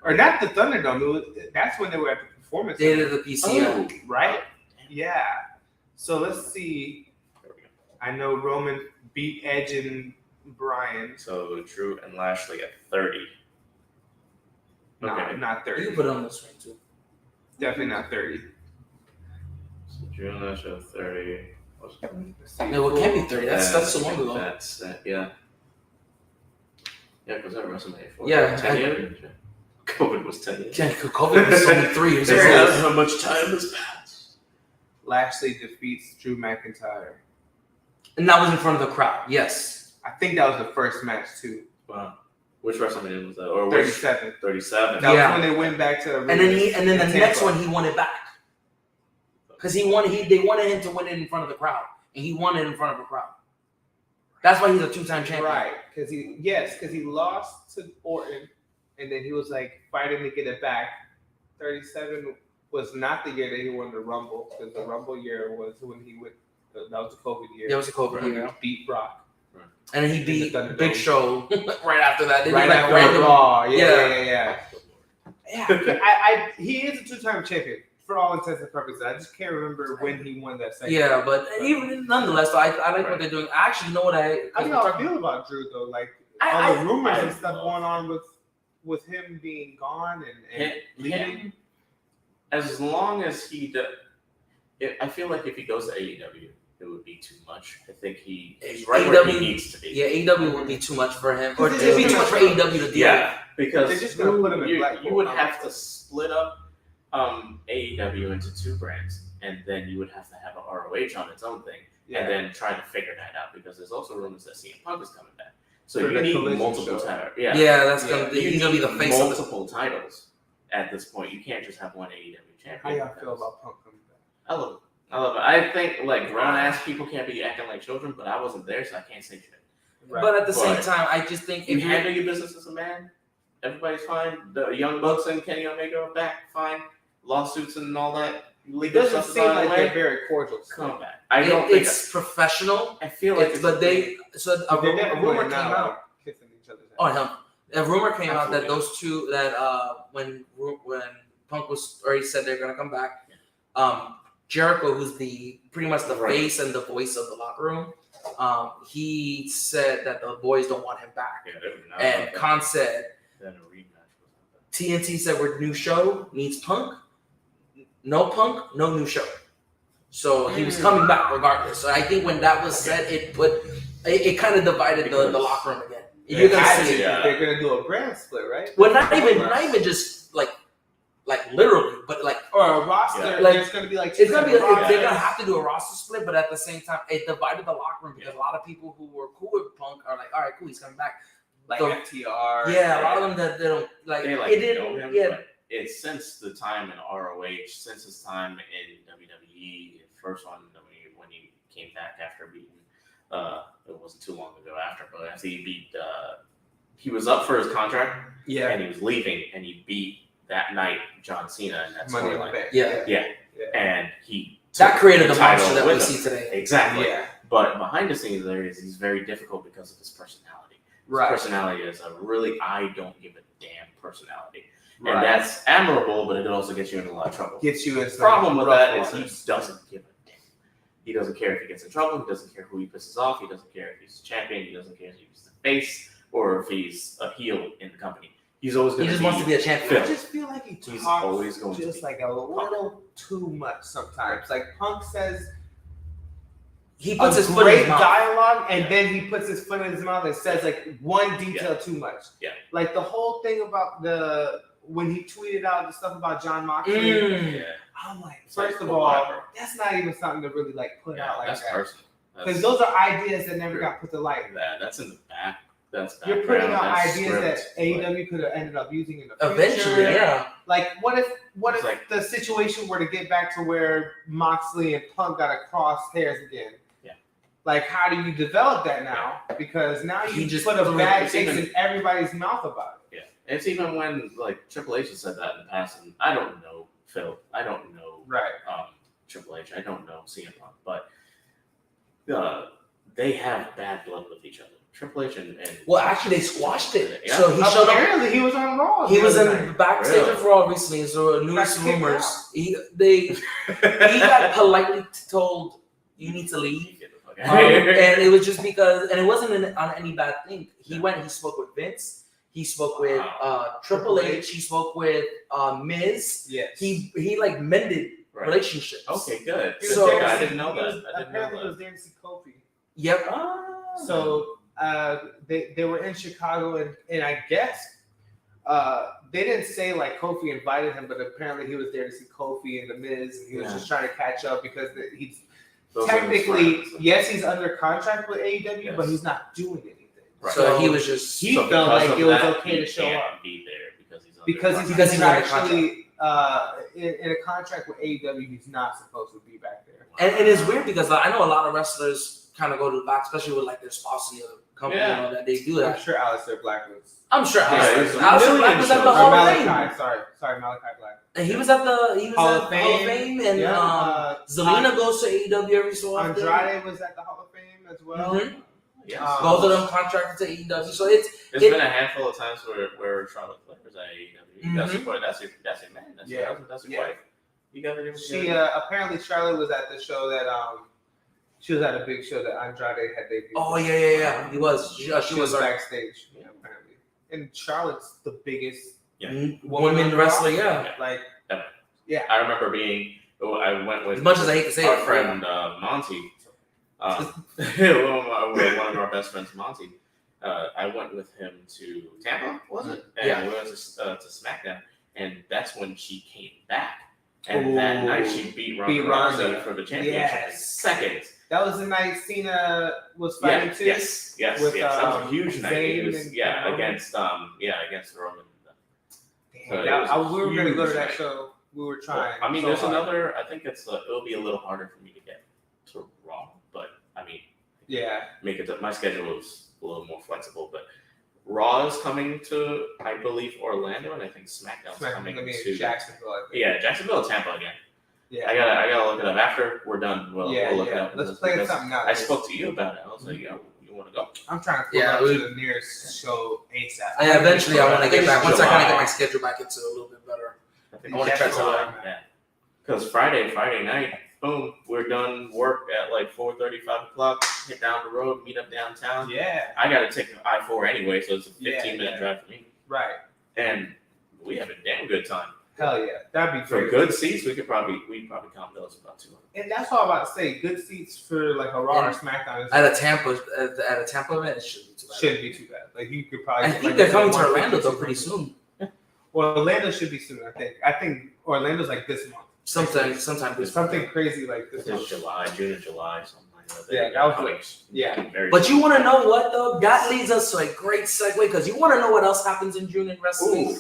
Or not the Thunderdome. That's when they were at the Performance
They
Center.
did the PCO.
Right? Yeah. So let's see. I know Roman beat Edge and Bryan.
So Drew and Lashley at 30. Okay.
Not 30.
You can put it on the screen too.
Definitely not 30.
So Drew and Lashley at 30.
No, it can't be 30. That's so long ago.
That's yeah. Yeah, because that WrestleMania 4.
Yeah.
10 years. COVID was 10 years.
Yeah, COVID was only 3 years ago.
How much time has passed?
Lashley defeats Drew McIntyre.
And that was in front of the crowd. Yes.
I think that was the first match too.
Wow. Which WrestleMania was that? Or
37.
37.
That was when they went back to
and then the next one he won it back. Because they wanted him to win it in front of the crowd. And he won it in front of the crowd. That's why he's a 2-time champion.
Right. Because he lost to Orton and then he was like fighting to get it back. 37 was not the year that he won the Rumble, because the Rumble year was when he went. That was the COVID year.
Yeah, it was a COVID year.
He beat Brock.
Right. And then he beat Big Show right after that.
Right after Raw. Yeah. He is a 2-time champion for all intents and purposes. I just can't remember when he won that second.
Yeah, but even nonetheless, I like what they're doing. I actually know what
How do y'all feel about Drew though? Like all the rumors and stuff going on with him being gone and leaving.
As long as he does, I feel like if he goes to AEW, it would be too much. I think he's right where he needs to be.
Yeah, AEW would be too much for him, or it'd be too much for AEW to deal.
Yeah, because
they're just gonna put him in Blackpool.
You would have to split up AEW into 2 brands, and then you would have to have an ROH on its own thing, and then try to figure that out, because there's also rumors that CM Punk is coming back. So you need multiple titles. Yeah,
that's he's gonna be the face of
multiple titles at this point. You can't just have one AEW champion.
How y'all feel about Punk coming back?
I love it. I think like grown ass people can't be acting like children, but I wasn't there, so I can't say shit.
Right. But at the same time, I just think
if you handle your business as a man, everybody's fine. The Young Bucks and Kenny Omega are back, fine. Lawsuits and all that.
It doesn't seem like they're very cordial.
Come back. I don't think
it's professional.
I feel like
but a rumor came out.
Kissing each other's
Oh hell! A rumor came out that those two when Punk was already said they're gonna come back. Jericho, who's pretty much the face and the voice of the locker room, he said that the boys don't want him back.
Yeah,
and Khan said, TNT said we're new show needs Punk. No Punk, no new show. So he was coming back regardless. So I think when that was said, it kind of divided the locker room again. You're gonna see
they're gonna do a brand split, right?
Well, not even just like literally, but like
or a roster.
Yeah. Like,
there's gonna be like
it's gonna be they're gonna have to do a roster split, but at the same time, it divided the locker room because a lot of people who were cool with Punk are like, all right, cool, he's coming back.
Like FTR.
Yeah, a lot of them that they don't like. It didn't. Yeah.
It's since the time in ROH, since his time in WWE, first one when he came back after beating, it wasn't too long ago after, but after he beat, he was up for his contract, and he was leaving, and he beat that night John Cena in that storyline. Yeah, and that created the monster that we see today. Exactly. Yeah. But behind the scenes, he's very difficult because of his personality. Right. His personality is a really I don't give a damn personality. Right. And that's admirable, but it also gets you in a lot of trouble. The problem with that is he doesn't give a damn. He doesn't care if he gets in trouble. He doesn't care who he pisses off. He doesn't care if he's a champion. He doesn't care if he's the face or if he's a heel in the company. He's always going to
just wants to be a champion.
I just feel like he's always going just like a little too much sometimes. Like Punk says,
he puts his foot in his mouth.
Dialogue, and then he puts his foot in his mouth and says like one detail too much.
Yeah.
Like the whole thing about when he tweeted out the stuff about John Moxley. I'm like, first of all, that's not even something to really like put out like
that's
that.
Personal.
Because those are ideas that never got put to light.
That's in the back.
You're putting out ideas that AEW could have ended up using in the future.
Eventually, yeah.
Like, what if the situation were to get back to where Moxley and Punk got to cross hairs again?
Yeah.
Like, how do you develop that now? Because now you just put a bad taste in everybody's mouth about it.
Yeah. It's even when, like, Triple H has said that in the past, and I don't know Phil. I don't know Triple H. I don't know CM Punk. But they have bad blood with each other. Triple H and
well, actually, they squashed it.
Yeah.
So he showed up.
Apparently, he was on Raw.
He was in backstage of Raw recently. So news rumors. He got politely told, "You need to leave," and it was just because, and it wasn't on any bad thing. He went. He spoke with Vince. He spoke with Triple H. He spoke with Miz.
Yes.
He like mended relationships.
Okay, good.
So
I didn't know that.
Apparently, he was there to see Kofi.
Yep.
So they were in Chicago, and I guess they didn't say like Kofi invited him, but apparently he was there to see Kofi and the Miz, and he was just trying to catch up because he's technically, yes, he's under contract with AEW, but he's not doing anything.
Right. So he was just
felt like it was okay to show up
be there
because he's actually in a contract with AEW. He's not supposed to be back there,
and it's weird because I know a lot of wrestlers kind of go to the back, especially with like their spouse in the company, you know, that they do that.
I'm sure Aleister Black was.
Aleister Black was at the Hall of Fame.
Sorry, Malachi Black.
And he was at the Hall of Fame, and Zelina goes to AEW every so often.
Andrade was at the Hall of Fame as well.
Mm-hmm.
Yes. Both of them contracted to AEW, so there's
been a handful of times where Charlotte Flair was at AEW. That's your man. That's your wife. You got to
She apparently Charlotte was at the show that she was at a big show that Andrade had debuted.
Oh yeah. He was. She was
backstage. Yeah, apparently. And Charlotte's the biggest
woman wrestler. Yeah.
Like.
Yeah. I remember I went with
as much as I hate to say
our friend Monty. One of our best friends, Monty. I went with him to Tampa, was it? And we went to SmackDown, and that's when she came back. And that night she beat Ronda for the championship in seconds.
That was the night Cena was fighting too.
Yes. That was a huge night. It was, against Roman. We were gonna go to that show. We were trying. Well, I mean, there's another. I think it'll be a little harder for me to get to Raw, but I mean, make it. My schedule is a little more flexible, but Raw is coming to, I believe, Orlando, and I think SmackDown's coming to
Jacksonville.
Jacksonville, Tampa again.
Yeah,
I gotta look it up after we're done. We'll look it up.
Let's play something out.
I spoke to you about it. I was like, you want to go?
I'm trying to pull up to the nearest show ASAP.
Yeah, eventually I want to get back. Once I kind of get my schedule back into a little bit better, I want to try to
because Friday night boom, we're done work at like 4:30, 5 o'clock. Hit down the road, meet up downtown.
Yeah.
I got to take the I-4 anyway, so it's a 15-minute drive for me.
Right.
And we have a damn good time.
Hell yeah, that'd be
For
great.
good seats, we'd probably count those about 200.
And that's all I'm about to say. Good seats for like a Raw or SmackDown
At a Tampa event, it shouldn't be too bad.
shouldn't be too bad. Like you could probably.
I think they're coming to Orlando though pretty soon.
Well, Orlando should be soon. I think Orlando's like this month.
Sometime
There's something crazy like this month.
It's June and July, something like that.
Yeah, that was like, yeah.
But you want to know what though? That leads us to a great segue because you want to know what else happens in June in wrestling.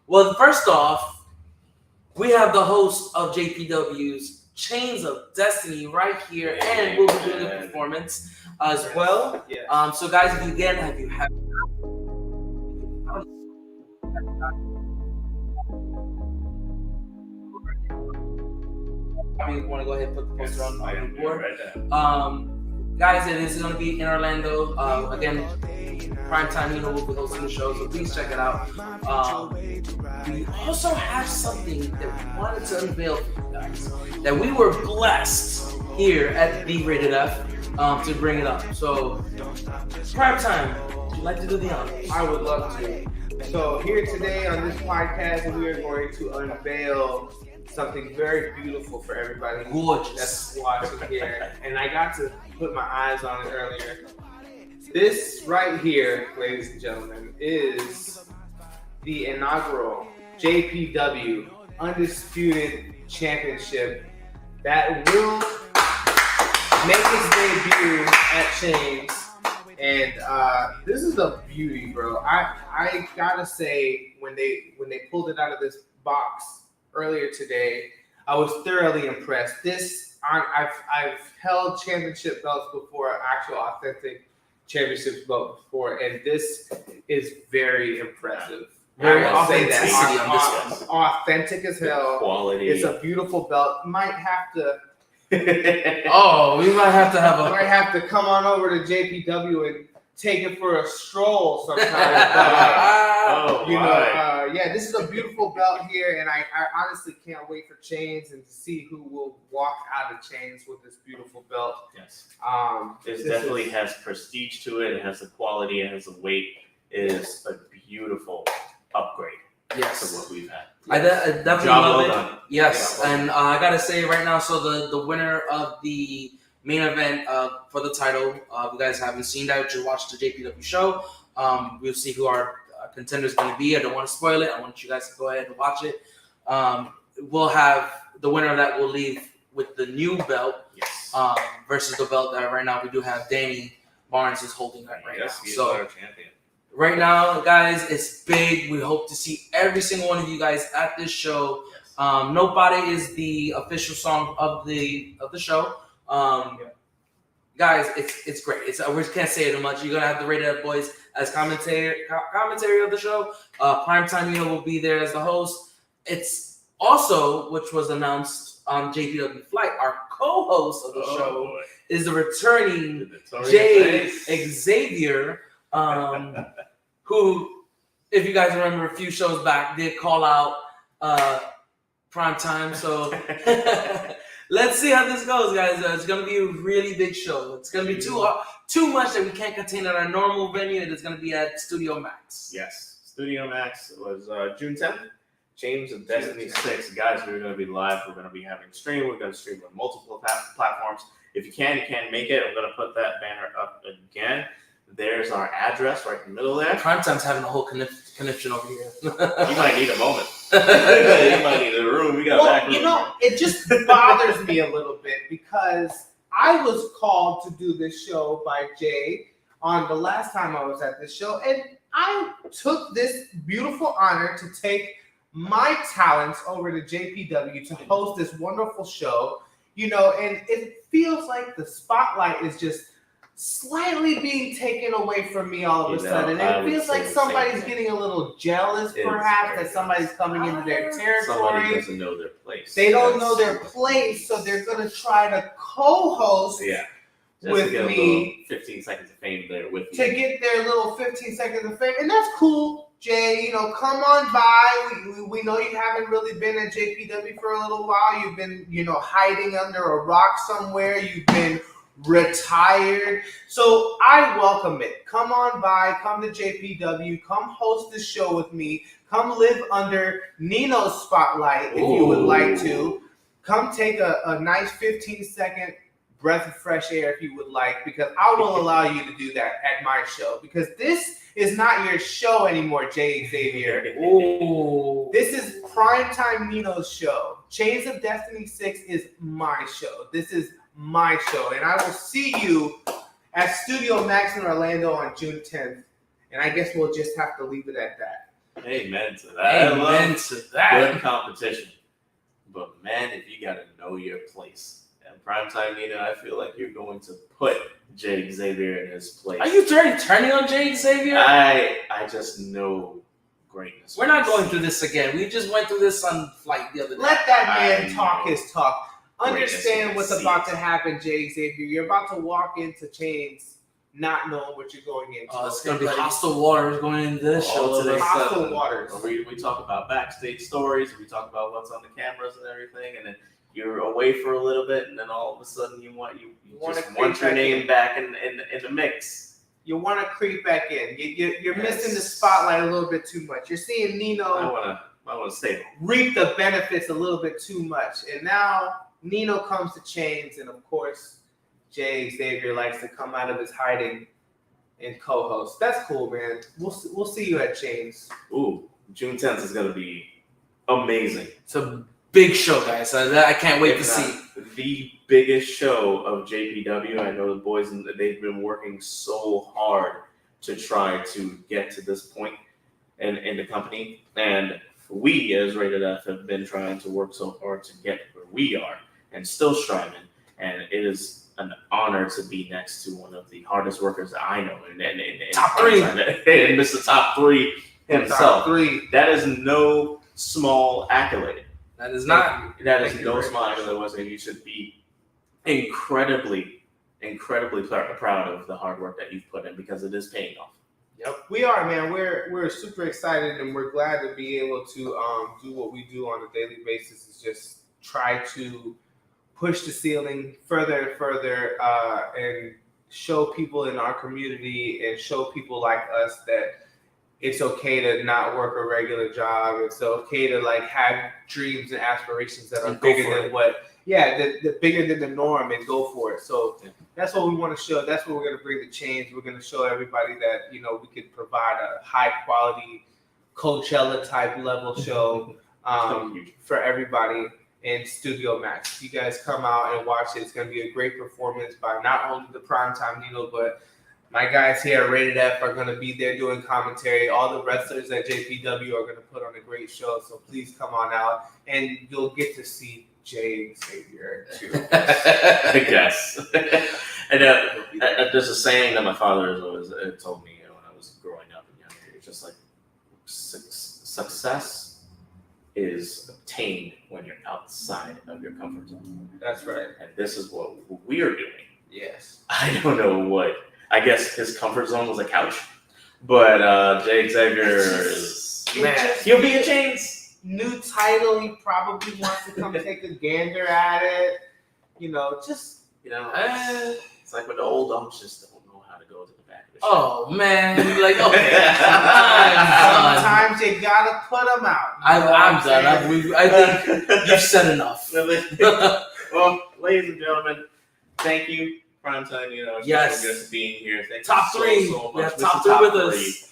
Well, first off, we have the host of JPW's Chains of Destiny right here, and we'll be doing the performance as well.
Yes.
So guys, if you have you want to go ahead and put the poster on the board. Guys, it is going to be in Orlando. Again, PrimeTime Nino will be hosting the show, so please check it out. We also have something that we wanted to unveil for you guys, that we were blessed here at The Rated F to bring it up. So, PrimeTime, would you like to do the honors?
I would love to. So here today on this podcast, we are going to unveil something very beautiful for everybody
Gorgeous.
that's watching here. And I got to put my eyes on it earlier. This right here, ladies and gentlemen, is the inaugural JPW Undisputed Championship that will make its debut at Chains. And this is a beauty, bro. I gotta say, when they pulled it out of this box earlier today, I was thoroughly impressed. I've held championship belts before, actual authentic championship belt before, and this is very impressive.
Very
I'll say
authenticity
that.
on this one.
Authentic as hell.
Quality.
It's a beautiful belt. Might have to.
Oh, we might have to have a.
Might have to come on over to JPW and take it for a stroll sometime. This is a beautiful belt here, and I honestly can't wait for Chains and to see who will walk out of Chains with this beautiful belt.
Yes. It definitely has prestige to it. It has the quality. It has the weight. It is a beautiful upgrade to what we've had.
I definitely love it.
Done.
Yes, and I gotta say right now, so the winner of the main event for the title, if you guys haven't seen that, just watch the JPW show. We'll see who our contender is going to be. I don't want to spoil it. I want you guys to go ahead and watch it. We'll have the winner of that will leave with the new belt versus the belt that right now we do have Danny Barnes is holding right now.
He's
So
our champion.
right now, guys, it's big. We hope to see every single one of you guys at this show. Nobody is the official song of the show. Guys, it's great. We can't say it much. You're gonna have the Rated F Boys as commentary of the show. PrimeTime Nino will be there as the host. It's also, which was announced on JPW Flight, our co-host of the show is the returning Jay Xavier, who, if you guys remember a few shows back, did call out PrimeTime. So let's see how this goes, guys. It's going to be a really big show. It's going to be too much that we can't contain at our normal venue. It is going to be at Studio Max.
Yes. Studio Max was June 10th. Chains of Destiny 6. Guys, we're going to be live. We're going to be having stream. We're going to stream on multiple platforms. If you can't make it, I'm going to put that banner up again. There's our address right in the middle there.
PrimeTime's having a whole connection over here.
You might need a moment. You might need a room. We got back room.
It just bothers me a little bit because I was called to do this show by Jay on the last time I was at this show, and I took this beautiful honor to take my talents over to JPW to host this wonderful show, and it feels like the spotlight is just slightly being taken away from me all of a sudden. It feels like somebody's getting a little jealous, perhaps, that somebody's coming into their territory.
Somebody doesn't know their place.
They don't know their place, so they're going to try to co-host with me.
15 seconds of fame there with
to get their little 15 seconds of fame, and that's cool. Jay, come on by. We know you haven't really been at JPW for a little while. You've been, hiding under a rock somewhere. You've been retired. So I welcome it. Come on by. Come to JPW. Come host the show with me. Come live under Nino's spotlight if you would like to. Come take a nice 15-second breath of fresh air if you would like, because I will allow you to do that at my show, because this is not your show anymore, Jay Xavier.
Ooh.
This is PrimeTime Nino's show. Chains of Destiny 6 is my show. This is my show. And I will see you at Studio Max in Orlando on June 10th. And I guess we'll just have to leave it at that.
Amen to that.
Amen to that.
Good competition. But man, if you got to know your place. And PrimeTime Nino, I feel like you're going to put Jay Xavier in his place.
Are you already turning on Jay Xavier?
I just know greatness.
We're not going through this again. We just went through this on flight the other day.
Let that man talk his talk. Understand what's about to happen, Jay Xavier. You're about to walk into Chains not knowing what you're going into.
It's going to be hostile waters going into this show today.
Hostile waters.
We talk about backstage stories. We talk about what's on the cameras and everything. And then you're away for a little bit, and then all of a sudden you want your name back in the mix.
You want to creep back in. You're missing the spotlight a little bit too much. You're seeing Nino
I want to stay
reap the benefits a little bit too much. And now Nino comes to Chains, and of course, Jay Xavier likes to come out of his hiding and co-host. That's cool, man. We'll see you at Chains.
Ooh, June 10th is going to be amazing.
It's a big show, guys. I can't wait to see.
The biggest show of JPW. I know the boys, they've been working so hard to try to get to this point in the company. And we, as Rated F, have been trying to work so hard to get where we are and still striving. And it is an honor to be next to one of the hardest workers that I know. And
top three.
And Mr. Top 3 himself.
Top 3.
That is no small accolade.
That is not.
That is no small accolade. And you should be incredibly proud of the hard work that you've put in, because it is paying off.
Yep, we are, man. We're super excited, and we're glad to be able to do what we do on a daily basis. Is just try to push the ceiling further and further, and show people in our community and show people like us that it's okay to not work a regular job. It's okay to have dreams and aspirations that are bigger than the bigger than the norm, and go for it. So that's what we want to show. That's what we're going to bring to Chains. We're going to show everybody that, we could provide a high quality Coachella type level show for everybody in Studio Max. You guys come out and watch it. It's going to be a great performance by not only the PrimeTime Nino, but my guys here at Rated F are going to be there doing commentary. All the wrestlers at JPW are going to put on a great show. So please come on out, and you'll get to see Jay Xavier too.
I guess. And there's a saying that my father has always told me when I was growing up and younger. It's just like success is obtained when you're outside of your comfort zone.
That's right.
And this is what we are doing.
Yes.
I don't know what. I guess his comfort zone was a couch, but Jay Xavier is he'll be in Chains.
New title. He probably wants to come take a gander at it. It's
like with the old dogs just don't know how to go to the back of the show.
Oh man, okay.
Sometimes you gotta put them out.
I'm done. I think you've said enough.
Well, ladies and gentlemen, thank you, PrimeTime Nino, for just being here. Thank
top
you
three.
so much.
Yeah, top three with us.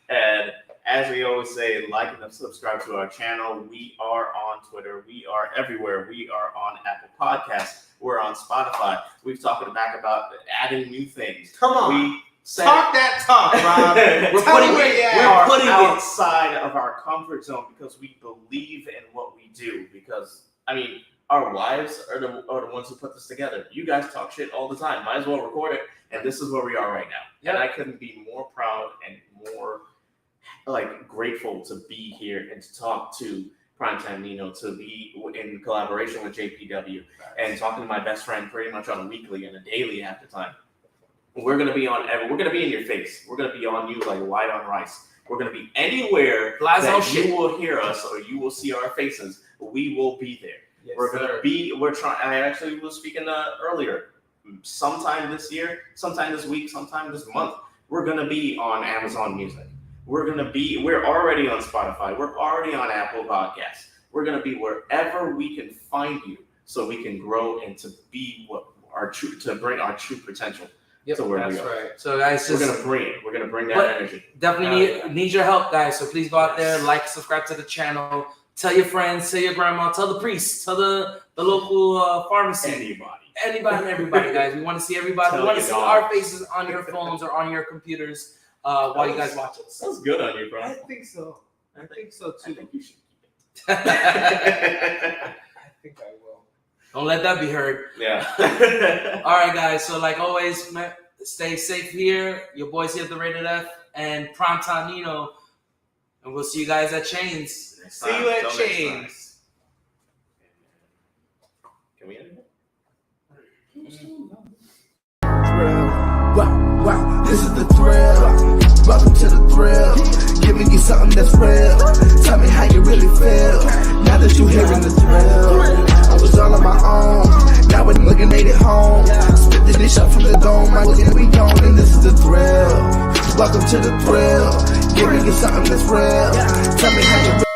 And as we always say, like and subscribe to our channel. We are on Twitter. We are everywhere. We are on Apple Podcasts. We're on Spotify. We've talked back about adding new things.
Come on.
We
talk that talk, Rob.
we're putting outside of our comfort zone because we believe in what we do. Because, our wives are the ones who put this together. You guys talk shit all the time. Might as well record it. And this is where we are right now. Yep. And I couldn't be more proud and more grateful to be here and to talk to PrimeTime Nino, to be in collaboration with JPW, and talking to my best friend pretty much on a weekly and a daily half the time. We're gonna be in your face. We're gonna be on you like white on rice. We're going to be anywhere that you will hear us or you will see our faces. We will be there.
Yes,
We're going to be, we're trying, I actually was speaking earlier, sometime this year, sometime this week, sometime this month, we're going to be on Amazon Music. We're already on Spotify. We're already on Apple Podcasts. We're going to be wherever we can find you so we can grow and to be to bring our true potential to where we are.
Right.
So guys,
we're going to bring it. We're going to bring that energy.
Definitely need your help, guys. So please go out there, like, subscribe to the channel. Tell your friends, tell your grandma, tell the priest, tell the local pharmacy. Anybody and everybody, guys. We want to see everybody. We want to see our faces on your phones or on your computers while you guys watch us.
That's good on you, bro.
I think so. I think so too.
I think you should keep
I think I will.
Don't let that be heard.
Yeah.
All right, guys. So like always, stay safe here. Your boys here at the Rated F and PrimeTime Nino. And we'll see you guys at Chains.
See you at Chains.
Can we end it?
Wow, this is the thrill. Welcome to the thrill. Giving you something that's real. Tell me how you really feel. Now that you're hearing the thrill. I was all on my own. Now we're looking at it home. Spit the dish up from the dome. I look at we gone, and this is the thrill. Welcome to the thrill. Giving you something that's real. Tell me how you really